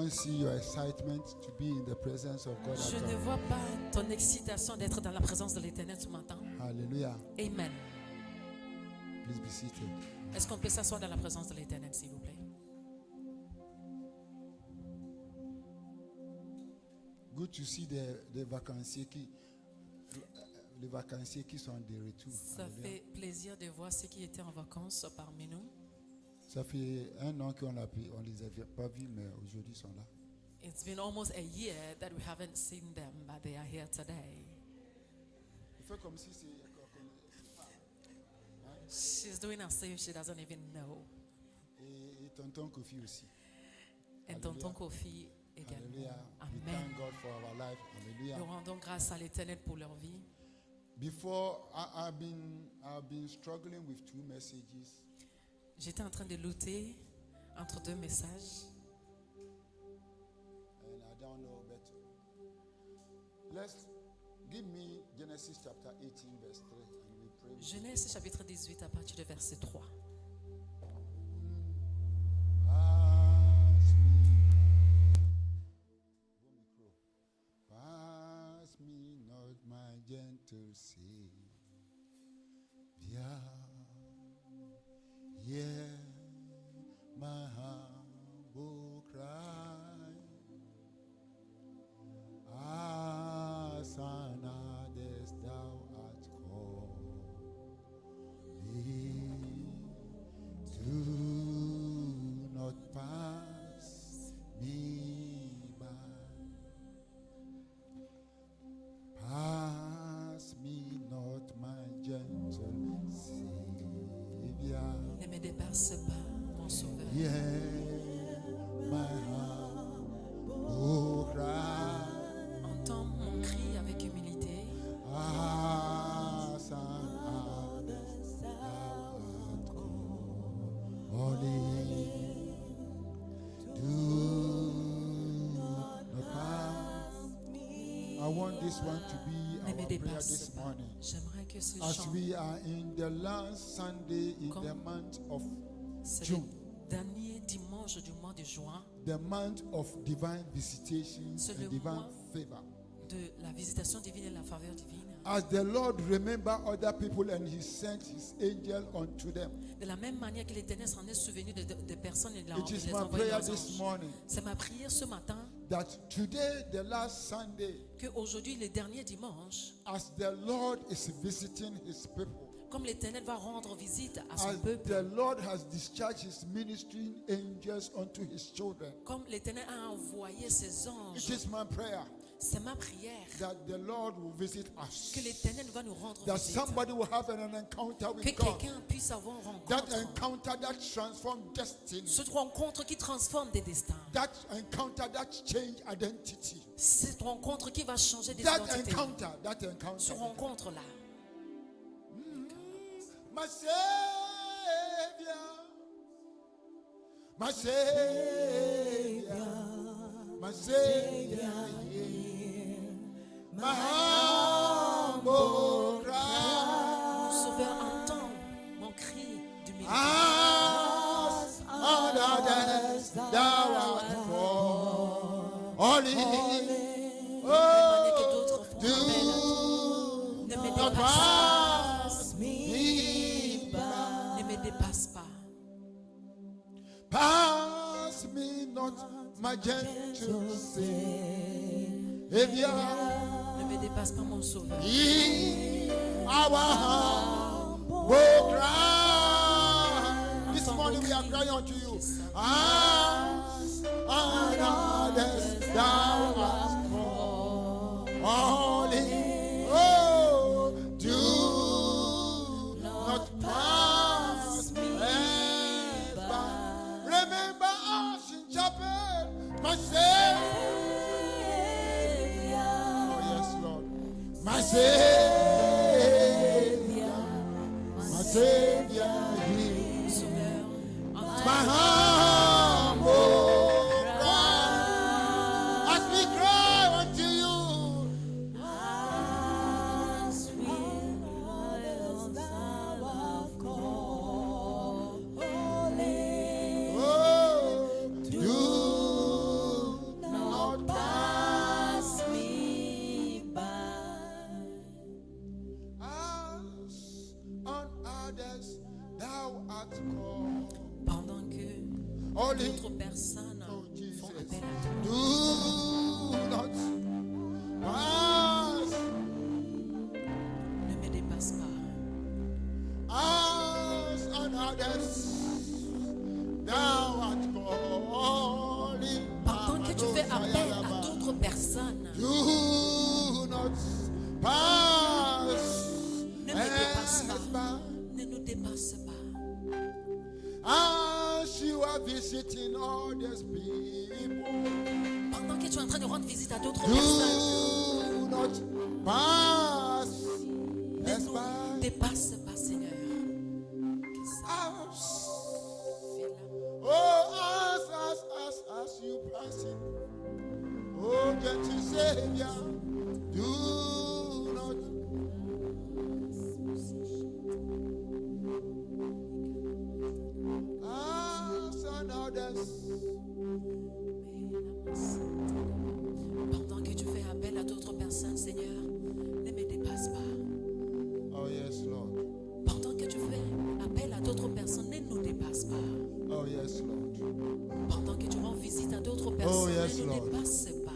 don't see your excitement to be in the presence of God. Je at ne all. vois pas ton excitation d'être dans la présence de l'Éternel ce matin. Hallelujah. Amen. Please be seated. Est-ce qu'on peut s'asseoir dans la présence de l'Éternel, s'il vous plaît? Good to see les vacanciers qui sont de retour. Ça Hallelujah. fait plaisir de voir ceux qui étaient en vacances parmi nous. Ça fait 1 an qu'on les avait pas vus, mais aujourd'hui ils sont là. It's been almost a year that we haven't seen them, but they are here today. Il fait comme si c'est... She's doing as if she doesn't even know. Et tonton Kofi aussi. Et tonton Kofi également. Hallelujah. We Amen. thank God for our life. Hallelujah. Nous rendons grâce à l'Éternel pour leur vie. Before, I've been struggling with 2 messages. J'étais en train de lutter entre 2 messages. And I don't know better. Let's give me Genesis chapter 18 verse 3 and we pray. Genèse chapitre 18 à partir du verset 3. Pass me not my gentle Savior. Hear my humble cry. As an others thou art called me. Do not pass me by. Pass me not my gentle Savior. Ne me dépasse pas, mon sauveur. Hear my humble cry. Entends mon cri avec humilité. As an others thou art called me. Do not pass. I want this one to be Ne our me prayer dépasse this pas. morning. J'aimerais que ce As chant, we are in the last Sunday in Comme the month of c'est le June, dernier dimanche du mois de juin, the month of divine visitation C'est le and divine mois favor. de la visitation divine et la faveur divine. As the Lord remember other people and He sent His angel unto them. De la même manière que l'Éternel s'en est souvenu de personnes et It is les my a envoyés prayer leurs this anges. morning C'est ma prière ce matin that today, the last Sunday, qu'aujourd'hui, le dernier dimanche, as the Lord is visiting His people, comme l'Éternel va rendre visite à son as peuple, the Lord has discharged His ministering angels unto His children, comme l'Éternel a envoyé ses it anges, is my prayer c'est ma prière that the Lord will visit us. que l'Éternel va nous rendre That visite. somebody will have an encounter Que with God. quelqu'un puisse avoir une That rencontre. encounter that transforms destiny. Cette rencontre qui transforme des destins. That encounter that change identity. Cette rencontre qui va changer des That identités. encounter. Cette rencontre-là. My Savior. My Savior. My Savior. My humble cry. Mon sauveur entend mon cri d'humilité. As on others thou art called. Holy. De la même manière que d'autres font appel. Do Ne me not dépasse pas. pass me by. Ne me dépasse pas. Pass me not my gentle Savior. Ne me dépasse pas, mon sauveur. Hear our humble cry. This morning we are crying unto you. As on others thou art called. Holy. Oh, do not pass me by. Remember us in chapel, my Savior. Oh, yes, Lord. My Savior, my Savior, He Sauveur, my entends humble cry. As we cry unto you, oh, do calling. d'autres personnes Oh, Jesus. font appel à toi. Do not pass Ne me dépasse pas. us and others. Thou art calling. Pendant que tu fais appel à d'autres personnes, Do not pass ne me dépasse us pas. by. Ne nous dépasse pas. As you are visiting all these people, Pendant que tu es en train de rendre visite à d'autres personnes, do not pass ne us nous by. dépasse pas, Seigneur. Us. Fais-la. Oh, as you pass it. Oh, gentle Savior, do not. Us and others. Pendant que tu fais appel à d'autres personnes, Seigneur, ne me dépasse pas. Oh, yes, Lord. Pendant que tu fais appel à d'autres personnes, ne nous dépasse pas. Oh, yes, Lord. Pendant que tu rends visite à d'autres personnes, yes, ne nous Lord. dépasse pas.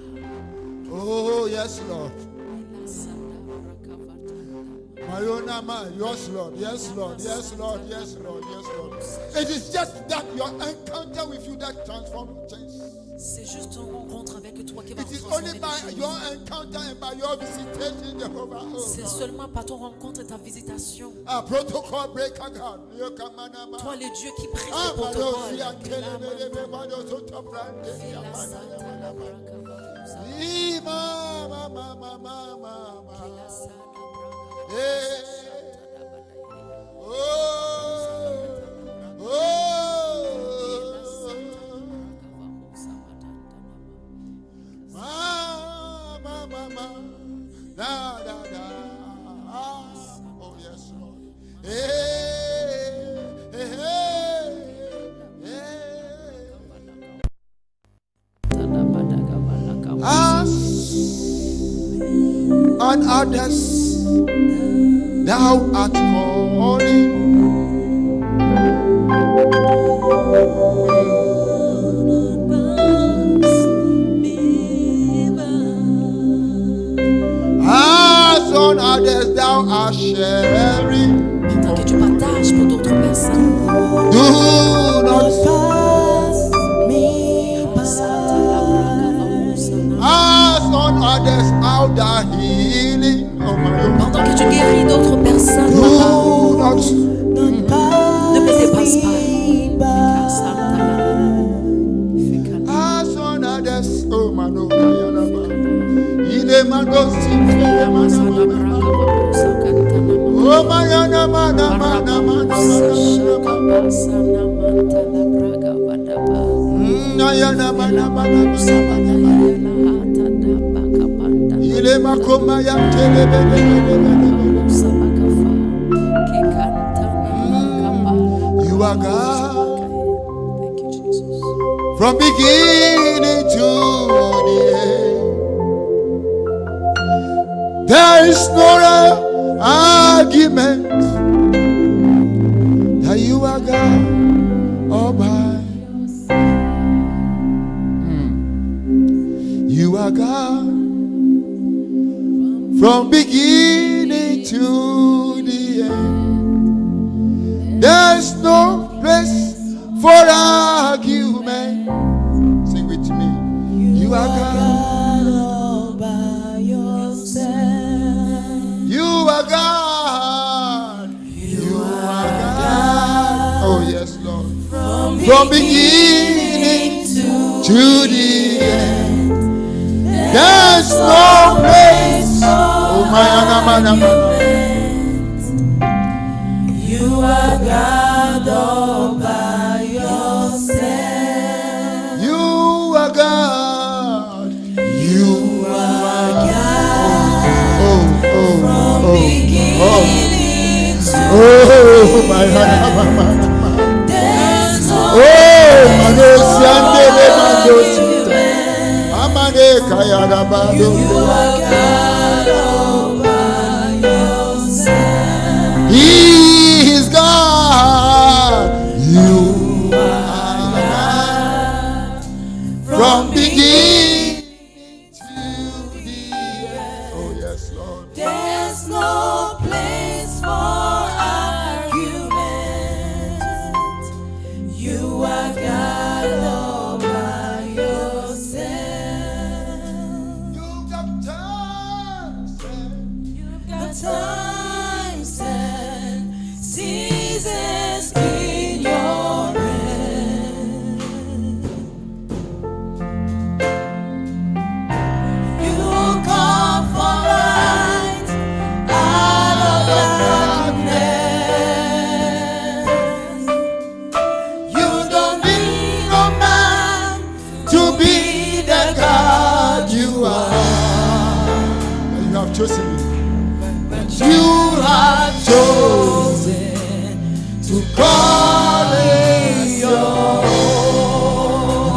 Oh, yes, Lord. Mayonama, yes, Lord, yes, Lord, yes, Lord, yes, Lord, yes, Lord. It is just that your encounter with you that transforms things. C'est juste une rencontre avec toi qui va It is transformer only les by choses. your encounter and by your visitation, Jehovah. Oh, C'est God. seulement par ton rencontre et ta visitation. Ah, protocol breaker, God. Yokamanama. Toi, le Dieu qui brise Ah, le protocole. Madosi, Ankelebelebe, Madosoto, Brande, Yamanama. Ima, mama, mama, mama. Hey. Oh, yes, Lord. Hey, hey, hey, hey. Us and others, thou art calling. As on others, thou art sharing. Pendant que tu partages pour d'autres personnes. Do not as on others, thou art healing. Oh my God. Pendant que tu guéris d'autres personnes, Do papa, not ne me dépasse pas. as on others. Oh my God. Ile mando sinfele mana. Oh my God, mana, mana, mana, mana. Ayana, mana, mana, mana. Ile makoma ya telebele. You are God Thank you, Jesus. from beginning to the end. There is no argument that you are God all by. You are God from beginning to the end. There's no place for argument. Sing with me. You are God all by yourself. You are God. You are God. Oh yes, Lord. From beginning to the end. There's no place. Oh my You are God all by yourself. You are God. You are God. From beginning to Oh my God. You are God all by yourself. He is God. You are God.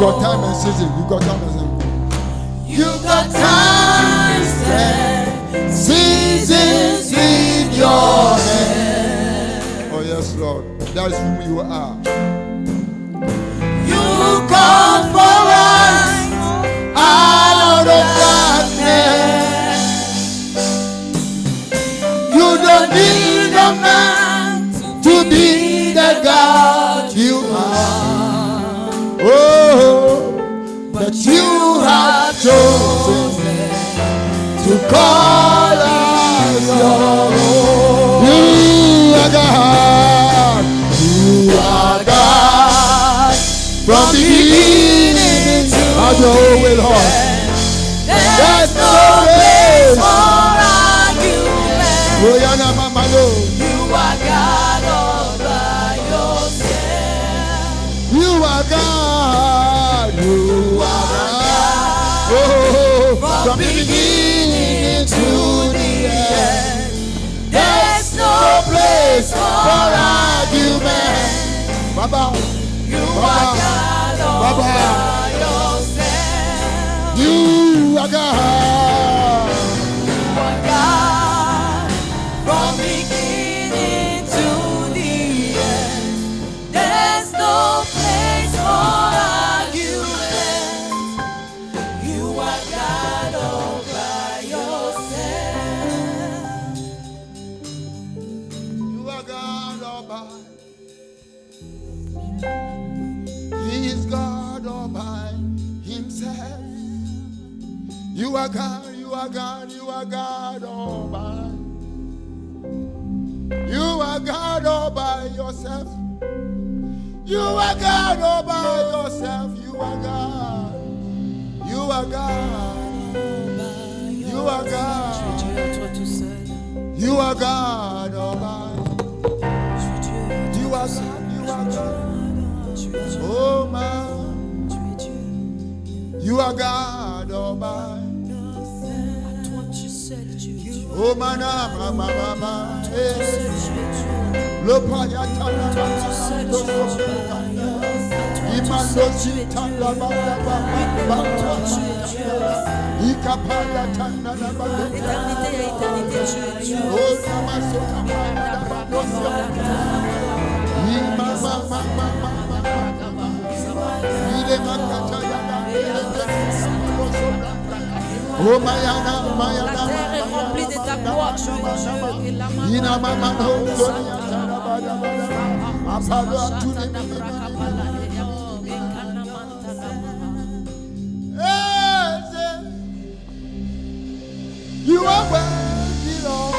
got time and season. You got time and season. You got times and seasons in your hand. Oh yes, Lord. That is who you are. You come for us out of darkness. You don't need a man to be the God you are. Oh, But you have chosen to call us your own. you are God. You are God from beginning to Have your own way, Lord. there's no place for argument. Oh, Yana Mama, no. You are God all by yourself. You are God. You are God. Oh, From beginning to the end, there's no place for argument. Baba, You are Baba, God all Baba. by yourself. you are God. You are God from beginning to the end. There's no place for argument. You are God all by yourself. You are God all by. He is God all by himself. You are God, you are God, you are God all by. You are God all by yourself. You are God all by yourself. You are God. You are God. You are God. Dieu à toi tout seul. You are God all by. Je suis Dieu. You are God. You are God. Tu es Dieu. Oh man. Tu es Dieu. You are God all by. À toi tu seul, tu es Dieu. Oh mana mama mama. Tu seul, tu es Dieu. Le payatana Tu seul, tu es Dieu. Imando sitanda baba baba. Toi tu es Dieu. Ikapaya tanda na baba. D'éternité à éternité, tu es Dieu. Oh mama soka mama baba. Imama mama mama. Ile makata ya oh mayana La mayana. terre est remplie de ta gloire, tu es Dieu. Ina mama no sonia tanda baba baba. Apalo atune you are worthy, Lord.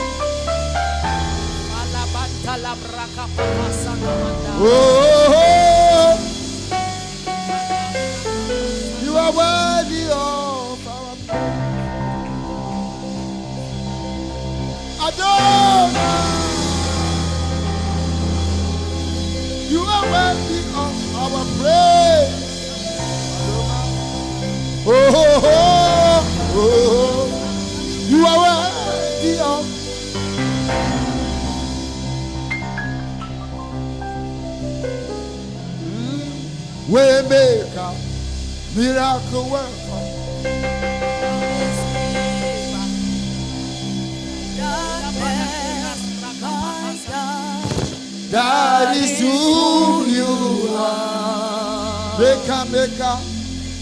Oh, you are worthy of our praise. Adonai, you are worthy of our praise. Oh, oh, oh, oh. You are worthy of. Waymaker, miracle worker. That is who you are. Maker, maker,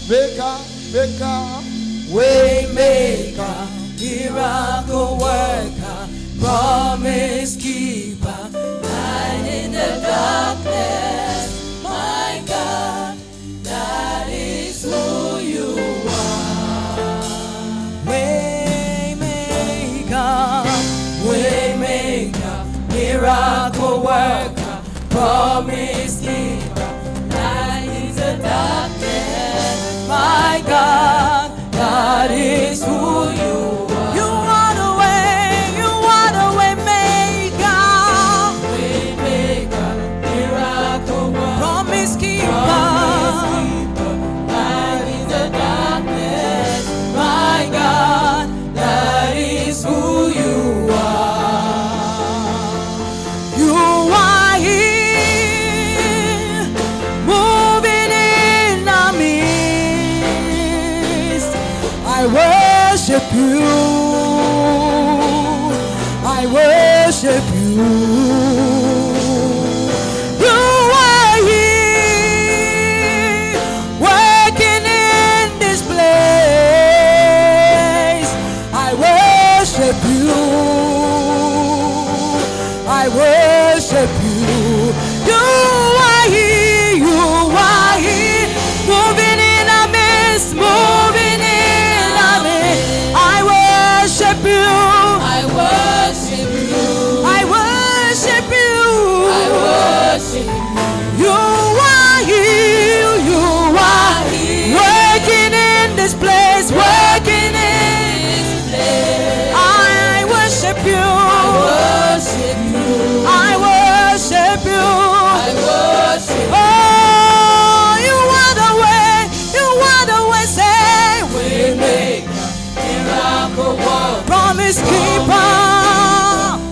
maker, maker. Waymaker, miracle worker, promise keeper, light in the darkness, my God, that is who you are. Waymaker, waymaker, miracle worker, promise keeper, light in the darkness, my God, that is who you are. You are the way, you are the way maker. Waymaker, miracle worker, promise keeper, light in the darkness, my God, that is who you are. You are here, moving in our midst. I worship you. I worship you. You are here, working in this place. I worship you. I worship you. You are here. You are here, moving in our midst, moving in our midst. I worship you. I worship you. I worship you. I worship you. You are here. You are here, working in this place, working in this place. I worship you. Worship you. I worship you. I worship you. Oh, you are the way. You are the way. Say, Waymaker, miracle worker, promise keeper.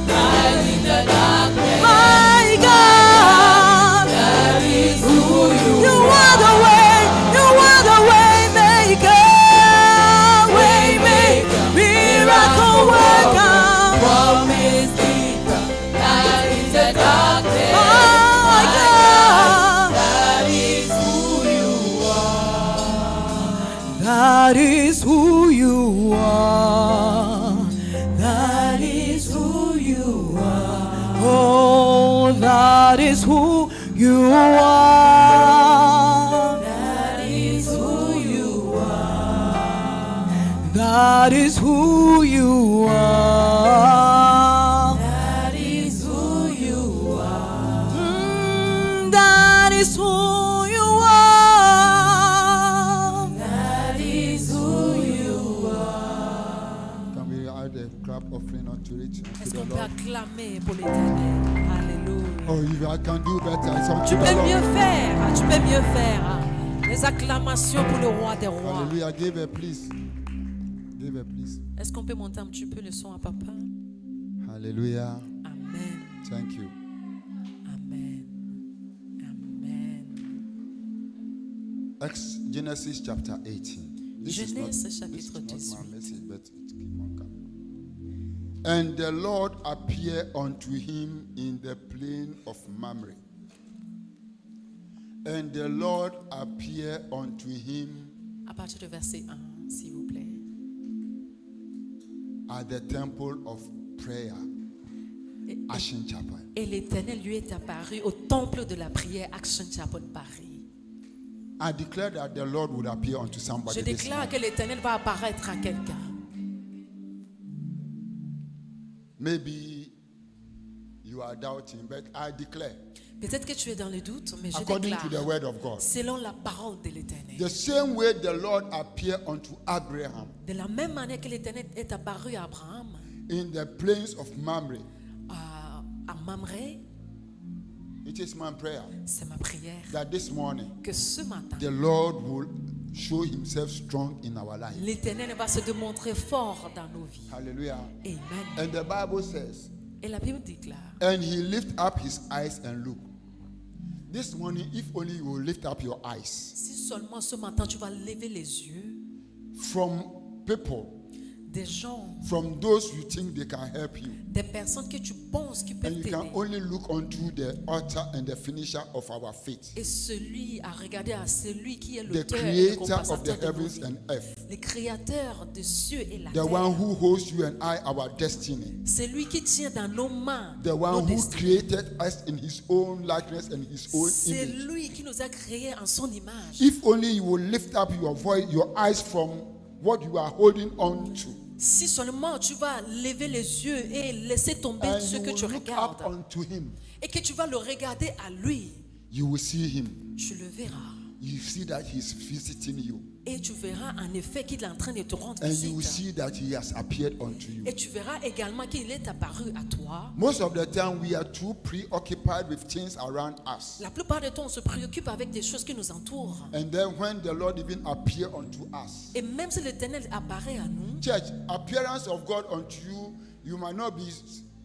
light in the darkness. My God, That is who you you are the way. You are the way maker. Way maker, miracle worker. promise keeper, light in the darkness. My God, That is who you that is who you are. That is who you are. Oh, that is who you are. That is who you are. That is who you are. That is who you are. That is who you are. That is who you are. Can we add a clap offering unto it? To Est-ce the qu'on peut Lord? acclamer pour l'Éternel? Alléluia. Oh, if I can do better, it's unto Tu the peux Lord. mieux faire. Tu peux mieux faire. Les acclamations pour le roi des rois. Hallelujah. Give her, please. Give her, please. Est-ce qu'on peut monter un petit peu le son à papa? Hallelujah. Amen. Thank you. Amen. Amen. Genesis chapter 18. Genèse chapitre this is not 18. my message, but it keep on coming. And the Lord appeared unto him in the plain of Mamre. And the Lord appeared unto him À partir du verset 1, s'il vous plaît. at the temple of prayer, Et, Ashen Chapel. et l'Éternel lui est apparu au temple de la prière Action Chapel Paris. I declare that the Lord would appear unto somebody. Je this déclare morning. que l'Éternel va apparaître à quelqu'un. Maybe you are doubting, but I declare, Peut-être que tu es dans le doute, mais je according déclare, to the word of God, selon la parole de l'Éternel. the same way the Lord appeared unto Abraham De la même manière que l'Éternel est apparu à Abraham, in the plains of Mamre. à Mamré, It is my prayer c'est ma prière, that this morning que ce matin, the Lord will show himself strong in our life. l'Éternel va se démontrer fort dans nos vies. Hallelujah. Amen. And the Bible says, Et la Bible déclare, and he lift up his eyes and look. This morning, if only you will lift up your eyes si seulement ce matin tu vas lever les yeux from people, des gens, from those you think they can help you, des personnes que tu penses qui and peuvent you t'aider. can only look unto the author and the finisher of our faith, Et celui à regarder à celui qui est the l'auteur et le creator of the compensateur de nos heavens vies. and earth, Le créateur des cieux et la the terre. one who holds you and I our destiny, C'est lui qui tient dans nos mains the nos one who destinées. created us in his own likeness and his own C'est image. lui qui nous a créés en son image. If only you will lift up your voice, your eyes from what you are holding on to, Si seulement tu vas lever les yeux et laisser tomber and ce you que tu will look regardes up unto him, et que tu vas le regarder à lui, you will see him. tu le verras. You see that he's visiting you, Et tu verras en effet qu'il est en train de te rendre and you will visite. see that he has appeared unto you. Et tu verras également qu'il est apparu à toi. Most of the time, we are too preoccupied with things around us. La plupart du temps, on se préoccupe avec des choses qui nous entourent. And then, when the Lord even appear unto us, Et même si l'Éternel apparaît à nous, church, appearance of God unto you, you might not be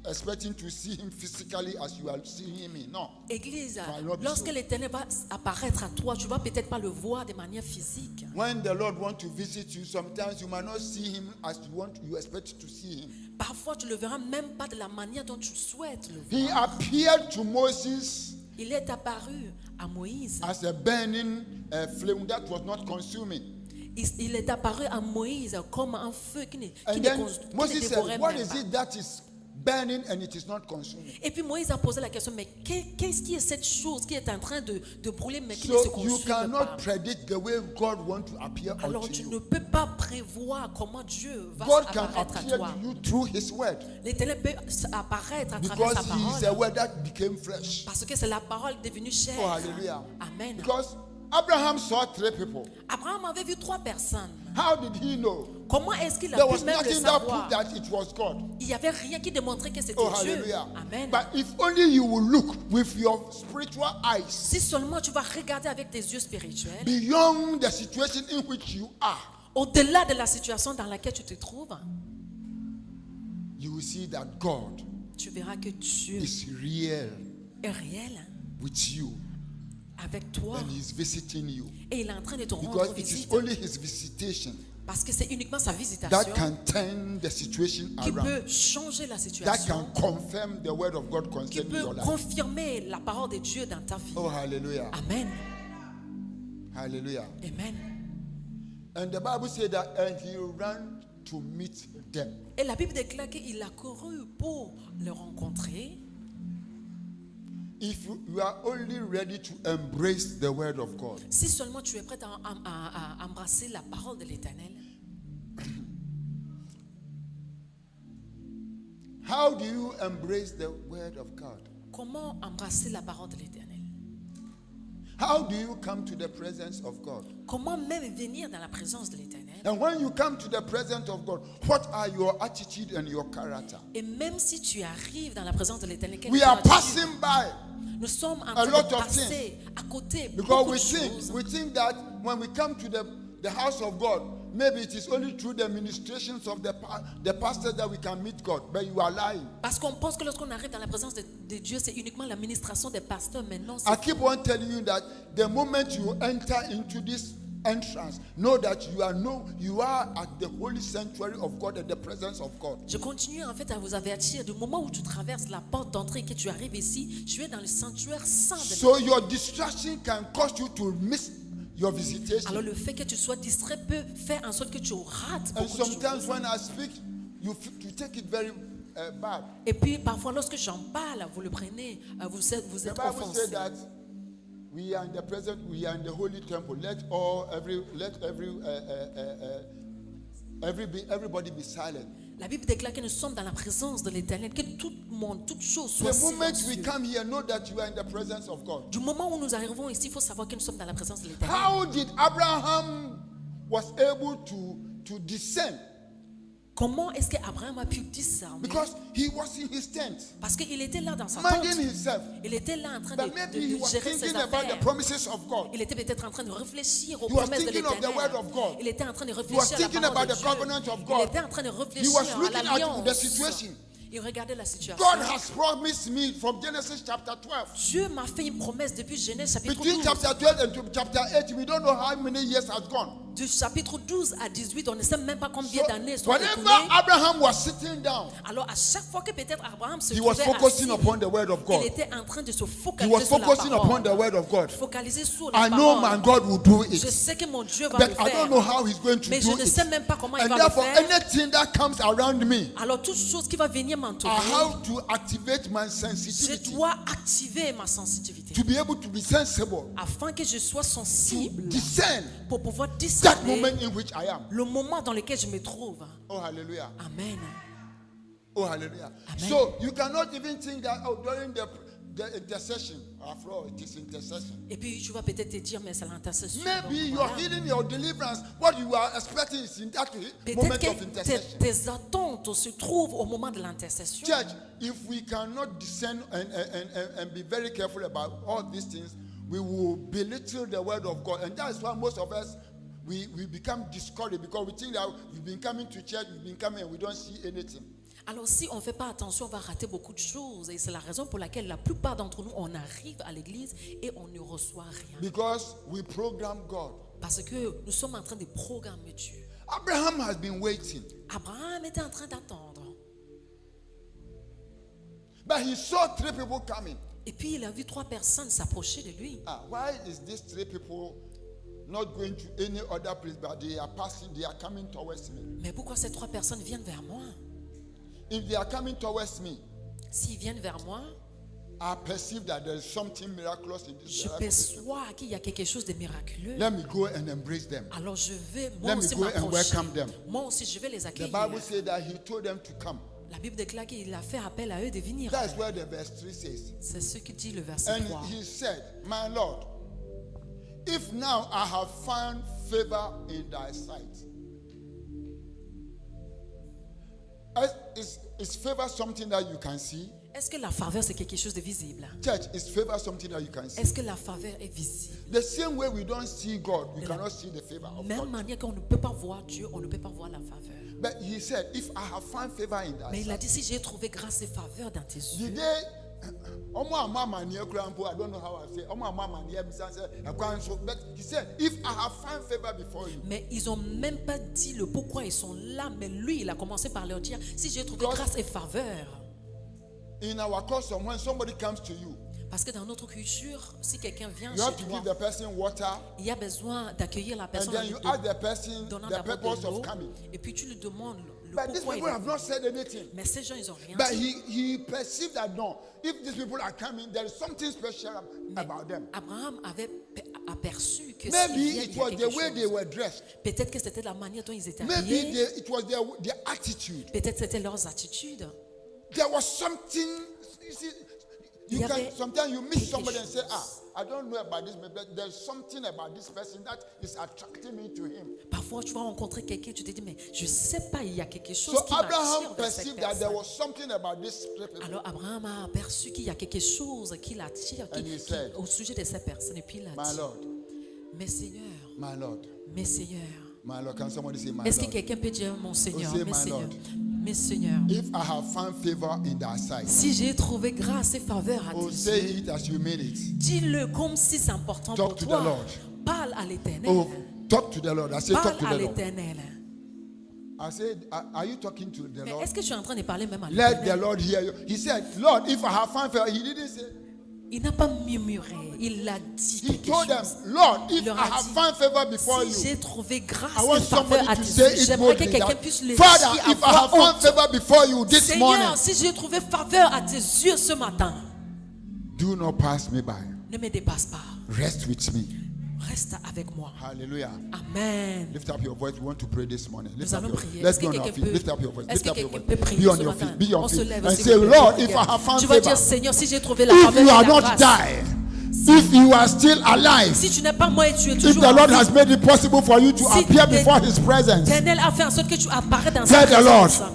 expecting to see him physically as you are seeing me. No. Église, Might not be lorsque so. l'Éternel va apparaître à toi, tu vas peut-être pas le voir de manière physique. When the Lord wants to visit you, sometimes you might not see him as you expect to see him. Parfois, tu le verras même pas de la manière dont tu souhaites le He voir. appeared to Moses Il est apparu à Moïse. as a burning flame that was not consuming. Il est apparu à Moïse comme un feu qui ne And then Moses dévorait said, what même is pas. it that is burning and it is not consuming? Et puis Moïse a posé la question, mais qu'est-ce qui est cette chose qui est en train de brûler mais qui ne se So you consume cannot pas? predict the way God wants to appear Alors unto tu ne you. peux pas prévoir comment Dieu va God can apparaître à appear toi. to you through his word. L'Éternel peut apparaître à travers Because sa he is a parole. word that became flesh. Parce que c'est la parole devenue chair. Oh, hallelujah. Amen. Because Abraham saw 3 people. Abraham avait vu 3 personnes. How did he know? Comment est-ce qu'il a There pu was même le nothing that savoir? proved that it was God. Il n'y avait rien qui démontrait que c'était Oh, Dieu. hallelujah. Amen. But if only you will look with your spiritual eyes Si seulement tu vas regarder avec tes yeux spirituels, beyond the situation in which you are, au-delà de la situation dans laquelle tu te trouves, you will see that God tu verras que Dieu is real est réel with you avec toi and he's visiting you. et il est en train de te Because rendre it is visite. only his visitation Parce que c'est uniquement sa that visitation can turn the situation qui around, peut changer la that situation, can confirm the word of God qui concerning peut your life. confirmer la parole de Dieu dans ta vie. Oh, hallelujah. Amen. Hallelujah. Amen. And the Bible said that, and he ran to meet them. Et la Bible déclare qu'il a couru pour le rencontrer. If you are only ready to embrace the word of God, Si seulement tu es prêt à embrasser la parole de l'Éternel, how do you embrace the word of God? comment embrasser la parole de l'Éternel? How do you come to the presence of God? Comment même venir dans la présence de l'Éternel? And when you come to the presence of God, what are your attitude and your character? Et même si tu arrives dans la présence de l'Éternel, quelle We est ton are attitude? passing by Nous sommes en a train lot de of passer à côté because beaucoup we de think choses. that when we come to the house of God, maybe it is only through the ministrations of the pastors that we can meet God, but you are lying. Parce qu'on pense que lorsqu'on arrive dans la présence de Dieu, c'est uniquement l'administration des pasteurs. Mais non, I c'est keep on telling you that the moment you enter into this entrance, know that you are at the holy sanctuary of God and the presence of God. Je continue en fait à vous avertir du moment où tu traverses la porte d'entrée et que tu arrives ici, tu es dans le sanctuaire saint de So your distraction can cause you to miss your visitation. Alors le fait que tu sois distrait peut faire en sorte que tu rates And beaucoup de sometimes choses. when I speak, you take it very bad. Et puis parfois lorsque j'en parle, vous le prenez, vous êtes The Bible offensé. says that we are in the present, we are in the holy temple. Everybody be silent. La Bible déclare que nous sommes dans la présence de l'Éternel, que tout le monde, toute chose soit The moment we silencieuse. come here, know that you are in the presence of God. Du moment où nous arrivons ici, il faut savoir que nous sommes dans la présence de l'Éternel. How did Abraham was able to discern? Comment est-ce qu'Abraham a pu discerner? Because he was in his tent, Parce qu'il était là dans sa tente. minding himself. Il était là en train But maybe he de was gérer ses thinking about the affaires. promises of God. Il était peut-être en train de réfléchir aux He was promesses de thinking of the l'Éternel. word of God. Il était en train de He was réfléchir à la thinking parole about de the Dieu. covenant of Il God. était en train de He réfléchir was à looking at the l'alliance. situation. Il regardait la situation. God has promised me from Genesis chapter 12. Dieu m'a fait une promesse depuis Genèse chapitre Between 12. chapter 12 and chapter 8, we don't know how many years has gone. Du chapitre 12 à 18, on ne sait même pas combien So, d'années sont whenever écoulées. Abraham was sitting down, Alors à chaque fois que peut-être Abraham se he was trouvait focusing assis, upon the word of il God. était en train de se He focaliser was sur la focusing upon parole. the word of God. Focaliser sur la I know my parole. God will do Je it, sais que mon Dieu va but le I faire. don't know how he's going to Mais je do ne sais it. même pas comment il And va le therefore, faire. anything that comes around me, Alors toute chose qui va venir m'entourer, I have to activate my je sensitivity dois activer ma sensitivité to be able to be sensible, afin que je sois to sensible discern pour pouvoir that discerner moment in which I am. le moment dans lequel je me trouve. Oh, hallelujah. Amen. Oh, hallelujah. Amen. So you cannot even think that during the intercession, after all, it is intercession. Et puis tu vas peut-être te dire, mais c'est l'intercession. Maybe Donc, your voilà. healing, your deliverance, what you are expecting is in that moment Peut-être of que intercession. tes attentes se trouvent au moment de l'intercession. Church, if we cannot discern and be very careful about all these things, we will belittle the word of God. And that is why most of us, we become discouraged because we think that we've been coming to church, we've been coming and we don't see anything. Alors si on ne fait pas attention, on va rater beaucoup de choses. Et c'est la raison pour laquelle la plupart d'entre nous, on arrive à l'église et on ne reçoit rien. Because we program God. Parce que nous sommes en train de programmer Dieu. Abraham has been waiting. Abraham était en train d'attendre. But he saw 3 people coming. Et puis il a vu 3 personnes s'approcher de lui. Why is these 3 people not going to any other place, but they are coming towards me? Mais pourquoi ces 3 personnes viennent vers moi? If they are coming towards me, s'ils viennent vers moi, I perceive that there is something miraculous in this je life. perçois qu'il y a quelque chose de miraculeux. Let me go and embrace them. Alors je vais moi Let me aussi go and m'approcher. welcome them. Moi aussi je vais les The accueillir. Bible says that he told them to come. La Bible déclare qu'il a fait appel à eux de venir. That's where the verse 3 says. C'est ce que dit le verset And 3. he said, My Lord, if now I have found favor in thy sight. Is favor something that you can see? Est-ce que la faveur c'est quelque chose de visible? Church, is favor something that you can see? Est-ce que la faveur est visible? The same way we don't see God, we cannot see the favor of Même God. manière qu'on ne peut pas voir Dieu, on ne peut pas voir la faveur. But he said, if I have found favor in thy Mais il a sight. dit si j'ai trouvé grâce et faveur dans tes yeux. Did they? I don't know how I say. But he said, if I have found favor before you. Mais ils n'ont même pas dit le pourquoi ils sont là. Mais lui, il a commencé par leur dire si j'ai trouvé God- grâce et faveur. In our custom, when somebody comes to you, Parce que dans notre culture, si quelqu'un vient you have chez to toi, give the person water, il y a besoin d'accueillir la and personne then en you lui ask the person donnant the d'abord purpose de of l'eau. coming. Et puis tu lui demandes le But these pourquoi il people est have venu. not said anything. Mais ces gens, ils n'ont rien But dit. he perceived that no, if these people are coming, there is something special about them. Abraham avait aperçu que s'ils Maybe viennent, it il y a was quelque the way chose. they were dressed. Peut-être que c'était la manière dont ils étaient Maybe habillés. it was their attitude. Peut-être c'était leurs attitudes. There was something. You see, Il y can avait sometimes you meet quelque somebody and say, chose. I don't know about this, but there's something about this person that is attracting me to him. Parfois, tu vas rencontrer quelqu'un, tu te dis, mais je ne sais pas, il y a quelque chose So qui m'attire Abraham vers cette perceived that there personne. was something about this people. Alors Abraham a aperçu qu'il y a quelque chose qui l'attire And he said, au sujet de cette personne. Et puis il a My dit, Lord, mais Seigneur, my Lord, mais Seigneur. my Lord. Can somebody say, my Est-ce que Lord? quelqu'un peut dire, mon Seigneur, say, mais my Seigneur, Lord. mais Seigneur. If I have found favor in thy sight, Si j'ai trouvé grâce et faveur à oh, tes say yeux, it as you mean it. dis-le comme si c'est important Talk pour to the toi. Lord. Parle à l'Éternel. Oh, talk to the Lord. I say, Parle talk to à the Lord. l'Éternel. I said, are you talking to the Mais Lord? est-ce que tu es en train de parler même à Let the l'Éternel? Lord hear you. He said, Lord, if I have found favor, he didn't say. Il n'a pas murmuré, il a dit He quelque told them, chose. Lord, if leur I a have dit, found favor before Si you, j'ai trouvé grâce I want et faveur somebody à to tes say yeux, it j'aimerais que boldly. quelqu'un That, puisse le Father, dire à if I have voix found haute. favor before you this morning, Seigneur, si j'ai trouvé faveur à tes yeux ce matin, do not pass me by. ne me dépasse pas. Rest with me. Reste avec moi. Hallelujah. Amen. Lift up your voice. We want to pray this morning. Lift Nous up allons your, prier. let's Est-ce be que on our quelqu'un feet. peut- Lift up your voice. Est-ce Lift que up your quelqu'un voice. peut prier Be on ce your matin? feet. Be on On se feet. lève, And s'il say, vous plaît, Lord, if prions. I have found Tu vas dire, favor, Seigneur, si j'ai trouvé la if faveur you et are la not grâce, died, if you are still alive, si tu n'es pas mort et tu es if toujours the en Lord vie, has made it possible for you to Si appear the- before His presence, l'Éternel a fait en sorte que tu apparais dans tell sa the Lord, présence.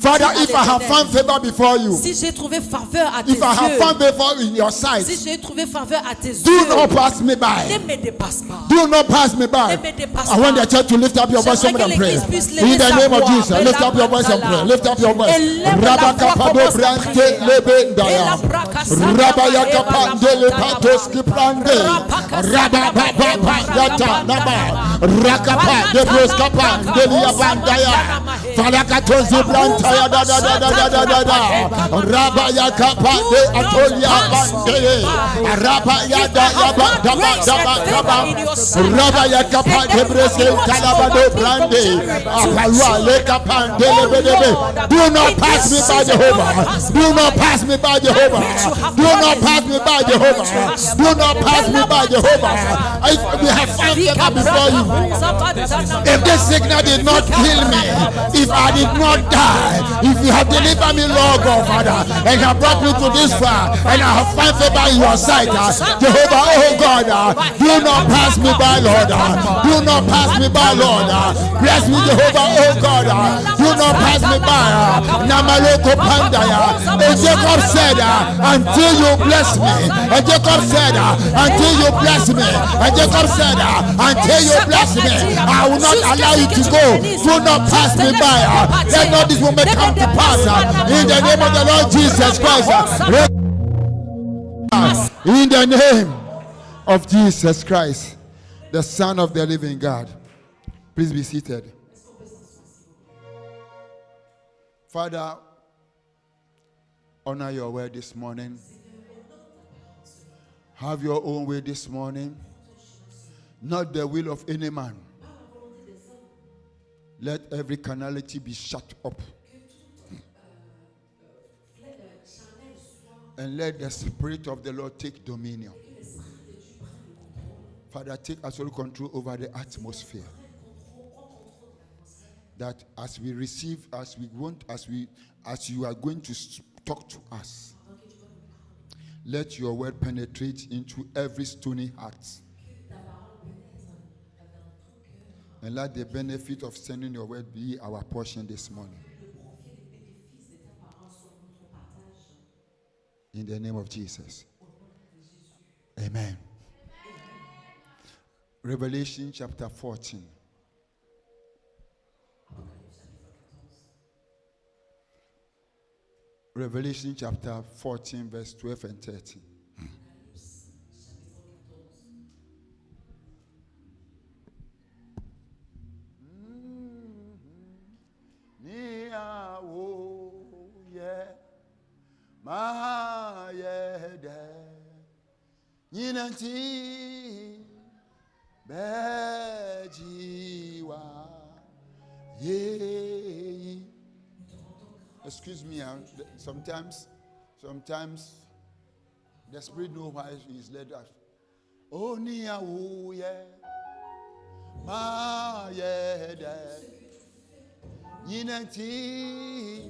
Father, Dis à if I have l'Éternel, found favor before you, Si j'ai trouvé faveur à tes if I have yeux, found favor in your sight, si j'ai trouvé faveur à tes do yeux, not pass me ne by. me dépasse pas. Do not pass me by. Ne me dépasse I want pas. the church to lift up your voice, J'aimerais somebody que and pray. l'Église puisse lever In the sa name of voix. Jesus, Et lift la up your voice and pray. Lift up your voice. Élève la voix, Rabakapado commence à brante prier. lebendaya. Et la bracasana, Rabayaka Eva, la pandele bracasana, patoski prande. Rabababa yata nama. Rakapa de broskapa delia bandaya. Falakatozi brantaya da da da da da da da da. Rabayaka pande atolia bandele. Rabayada yaba daba daba daba. Rabayaka pande breske kalabado brande. Apalwa leka pandele bedebe. Do not pass me by Jehovah. Do not pass me by Jehovah. Do not pass me by Jehovah. Do not pass me by Jehovah. If we have found favor before you, if this sickness did not kill me, if I did not die, if you have delivered me, Lord God, Father, and have brought me to this far, and I have found favor in your sight, Jehovah, oh God, do not pass me by, Lord. Do not pass me by, Lord. Bless me, Jehovah, oh God. Do not pass me by. Ayamaloko Pandaya. And Jacob said, until you bless me. And Jacob said, until you bless me. And Jacob said, until you bless me, I will not allow you to go. Do not pass me by. Let not this woman come to pass. In the name of the Lord Jesus Christ. In the name of Jesus Christ, the Son of the living God. Please be seated. Father, honor your word this morning. Have your own way this morning. Not the will of any man. Let every carnality be shut up. And let the Spirit of the Lord take dominion. Father, take absolute control over the atmosphere. That as we receive, as we want, as you are going to talk to us, let your word penetrate into every stony heart. And let the benefit of sending your word be our portion this morning. In the name of Jesus. Amen. Revelation chapter 14. Revelation chapter 14, verse 12 and 13. Excuse me, sometimes the Spirit knows why He's led us. Oh, Nia, oh, yeah, ma, yeah, Yinanti,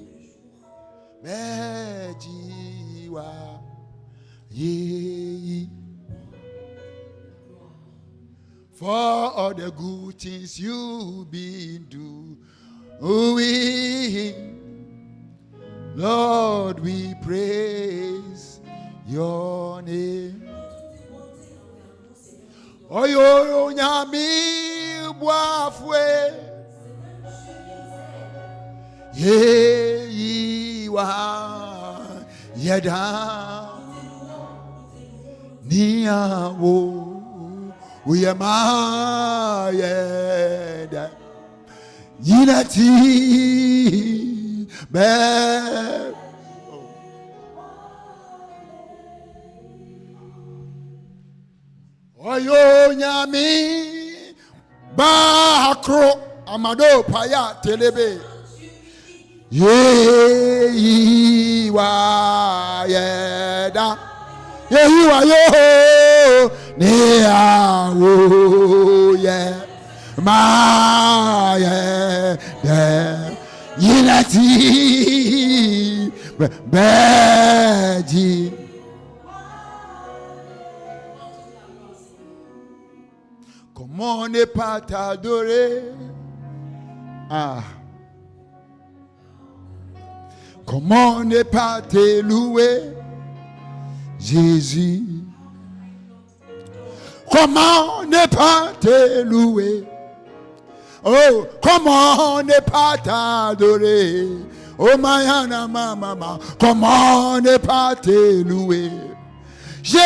Bejiwa, ye. For all the good things you've been doing, Lord, we praise your name. Oyo nyami bwafwe ye iwa yeda niyawo uyama yeda yinati be oyo nyami bakro amado paya telebe ye iwa yeda ye iwa yo ne awo ye ma ye de yinati beji. Comment ne pas t'adorer? Comment ne pas te louer, Jésus? Comment ne pas te louer? Oh, comment ne pas t'adorer? Oh, Mayana, mama, comment ne pas te louer? Jésus,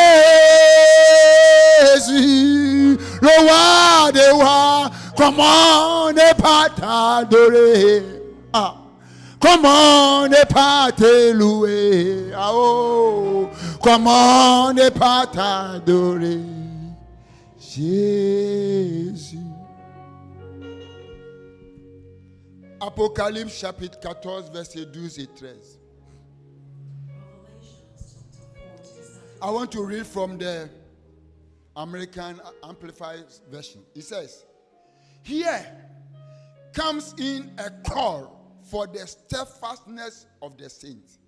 le roi des rois, comment ne pas t'adorer? Comment ne pas te louer? Oh, comment ne pas t'adorer? Jésus. Apocalypse chapitre 14, versets 12 et 13. I want to read from the American Amplified Version. It says, here comes in a call for the steadfastness of the saints.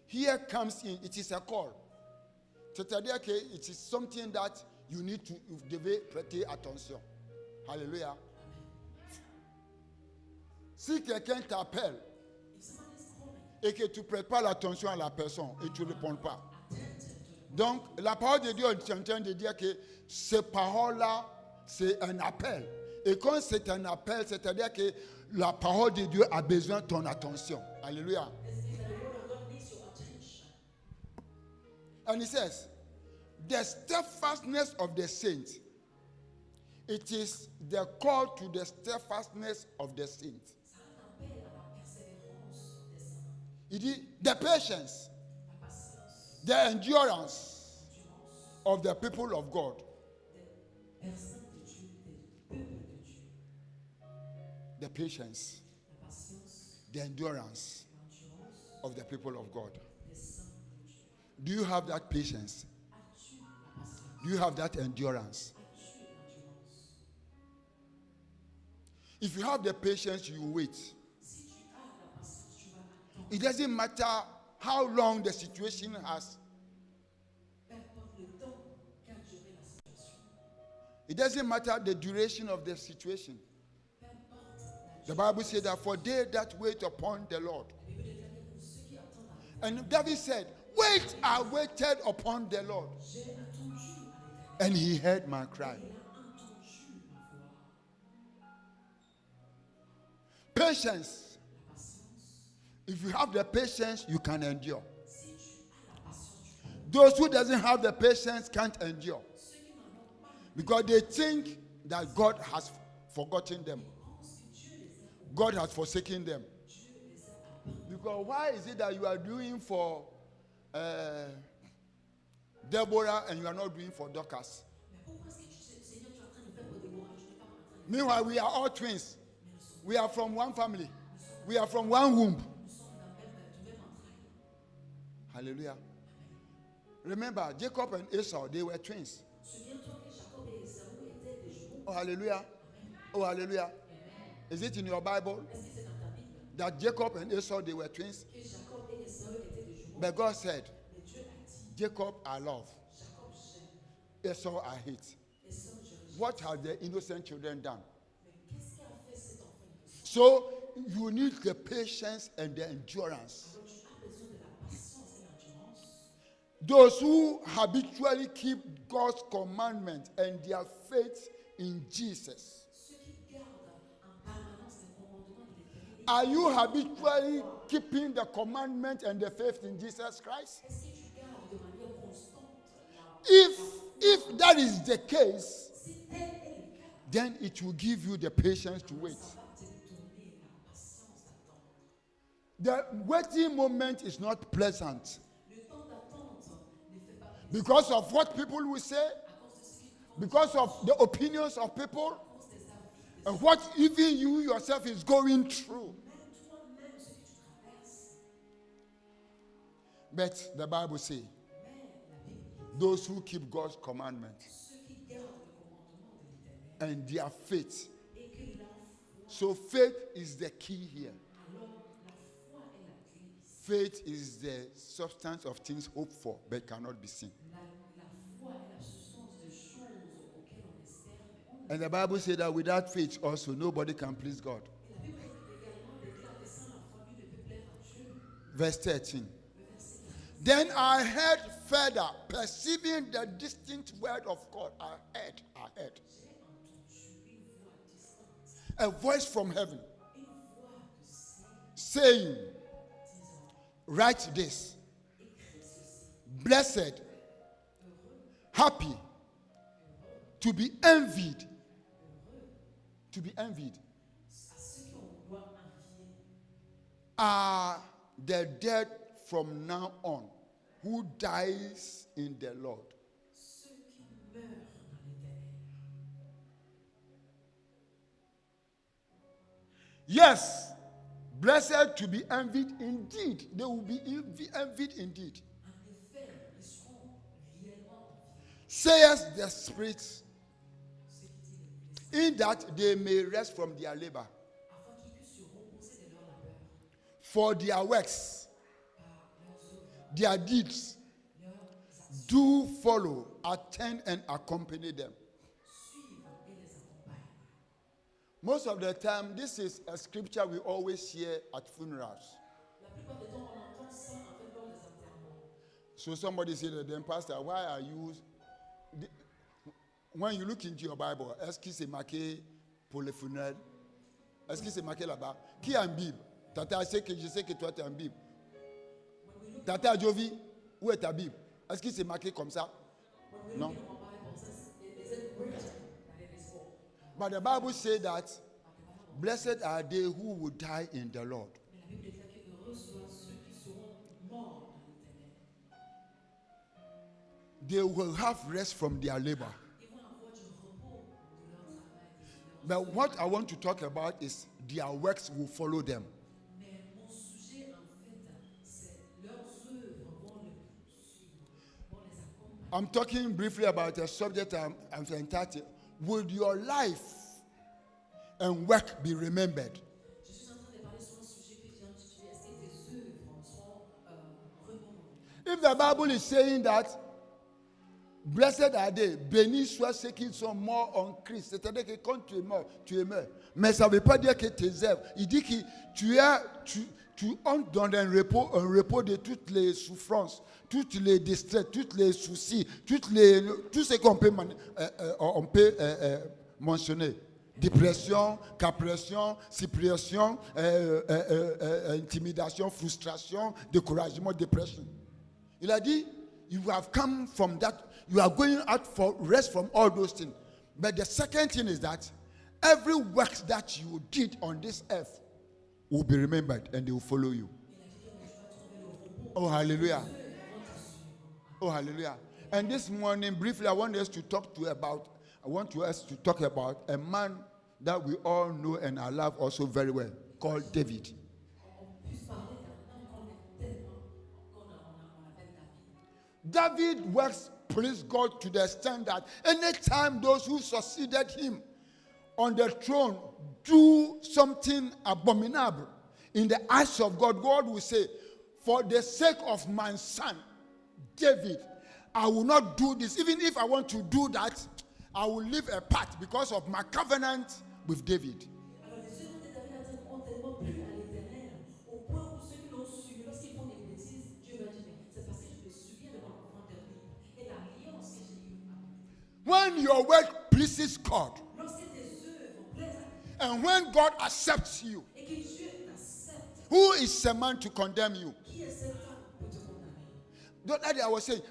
Here comes in, it is a call. It is something that you need to pay attention. Hallelujah. Si quelqu'un t'appelle et que tu ne prêtes pas l'attention à la personne et tu ne réponds pas. Donc, la parole de Dieu est en train de dire que ces paroles-là, c'est un appel. Et quand c'est un appel, c'est-à-dire que la parole de Dieu a besoin de ton attention. Alléluia. And he says, the steadfastness of the saints, it is the call to the steadfastness of the saints. Il dit, the patience, the endurance of the people of God. The patience, the endurance of the people of God. Do you have that patience? Do you have that endurance? If you have the patience, you wait. It doesn't matter how long the situation has. It doesn't matter the duration of the situation. The Bible said that for they that wait upon the Lord. And David said, wait, I waited upon the Lord. And he heard my cry. Patience. If you have the patience, you can endure. Those who doesn't have the patience can't endure. Because they think that God has forgotten them. God has forsaken them. Because why is it that you are doing for Deborah and you are not doing for Dorcas? Meanwhile, we are all twins. We are from one family. We are from one womb. Hallelujah. Remember, Jacob and Esau, they were twins. Oh, hallelujah. Oh, hallelujah. Is it in your Bible that Jacob and Esau, they were twins? But God said, Jacob I love, Esau I hate. What have the innocent children done? So you need the patience and the endurance. Those who habitually keep God's commandments and their faith in Jesus. Are you habitually keeping the commandment and the faith in Jesus Christ? If that is the case, then it will give you the patience to wait. The waiting moment is not pleasant. Because of what people will say, because of the opinions of people, and what even you yourself is going through. But the Bible says, those who keep God's commandments and their faith. So faith is the key here. Faith is the substance of things hoped for but cannot be seen. And the Bible says that without faith also nobody can please God. Verse 13. Then I heard further, perceiving the distinct word of God. I heard. A voice from heaven saying, write this. Blessed, happy, to be envied. To be envied are the dead from now on, who dies in the Lord. Yes, blessed to be envied indeed. They will be envied indeed. Says the Spirit, in that they may rest from their labor. For their works, their deeds, do follow, attend and accompany them. Most of the time, this is a scripture we always hear at funerals. plupart du temps, on entend ça en fait lors des enterrements. So somebody said to them, Pastor, why are you... When you look into your Bible, est-ce qu'il s'est marqué pour les funérailles? Est-ce qu'il s'est marqué là-bas? Qui a une Bible? Tata, je sais que toi, tu as une Bible. Tata Jovi, où est ta Bible? Est-ce qu'il s'est marqué comme ça? Non. But the Bible says that blessed are they who will die in the Lord. They will have rest from their labor. But what I want to talk about is their works will follow them. I'm talking briefly about a subject I'm entitled, Will Your Life and Work Be Remembered? If the Bible is saying that, blessed are they, bénis soient ceux qui sont morts en Christ. C'est-à-dire que quand tu es mort, tu es mort. Mais ça ne veut pas dire que tes œuvres. Il dit que tu entres dans un repos de toutes les souffrances, toutes les distress, tous les soucis, tout ce qu'on peut, mentionner. Dépression, capression, suppression, intimidation, frustration, découragement, dépression. Il a dit, you have come from that, you are going out for rest from all those things. But the second thing is that every work that you did on this earth will be remembered and they will follow you. Oh, hallelujah. Oh, hallelujah. And this morning, briefly, I want us to talk about a man that we all know and I love also very well, called David. David works, praise God, to the extent that anytime those who succeeded him on the throne do something abominable in the eyes of God, God will say, for the sake of my son, David, I will not do this. Even if I want to do that, I will leave a part because of my covenant with David. When your work pleases God, and when God accepts you, who is a man to condemn you? The other day I was saying,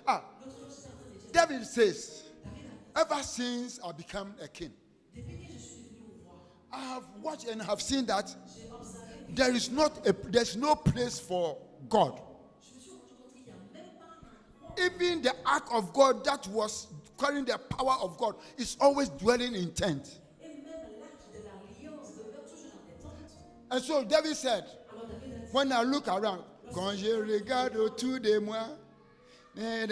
David says, ever since I become a king, I have watched and have seen that there's no place for God. Even the ark of God that was carrying the power of God is always dwelling in tent. And so David said, when I look around, quand je regarde autour de moi, he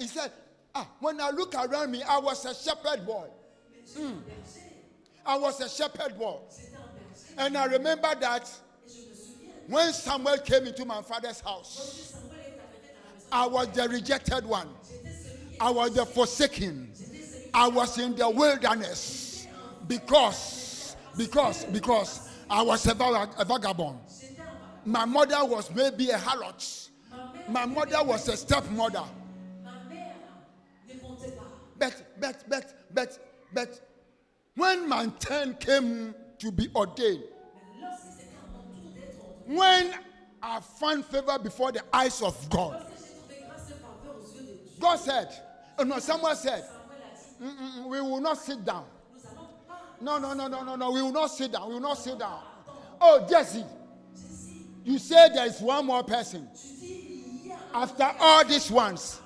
said, when I look around me, I was a shepherd boy. I was a shepherd boy. And I remember that when Samuel came into my father's house, I was the rejected one. I was the forsaken. I was in the wilderness because I was a vagabond. My mother was maybe a harlot. My mother was a stepmother. But when my turn came to be ordained, when I found favor before the eyes of God, God said, someone said, we will not sit down. No, we will not sit down. We will not sit down. Oh, Jesse, you say there is one more person. After all these ones,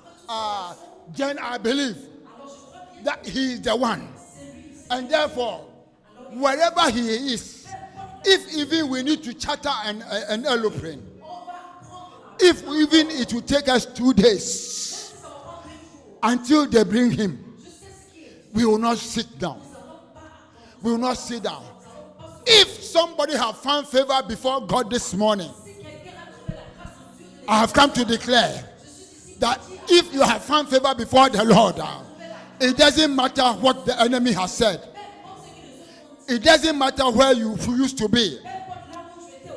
then I believe that he is the one. And therefore, wherever he is, if even we need to charter an aeroplane, if even it will take us 2 days until they bring him, we will not sit down. We will not sit down. If somebody have found favor before God this morning, I have come to declare that if you have found favor before the Lord, it doesn't matter what the enemy has said. It doesn't matter where you used to be.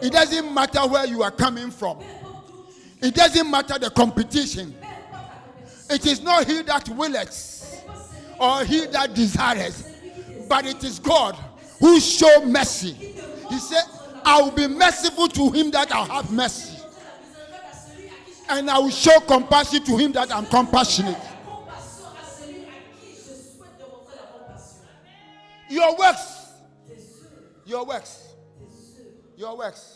It doesn't matter where you are coming from. It doesn't matter the competition. It is not he that willeth or he that desires, but it is God who show mercy. He said, I will be merciful to him that I have mercy, and I will show compassion to him that I'm compassionate. Your works, your works, your works.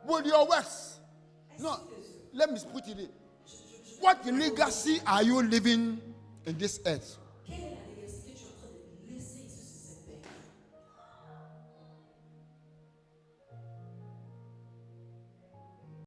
With your works. No, let me put it in. What legacy are you living in this earth?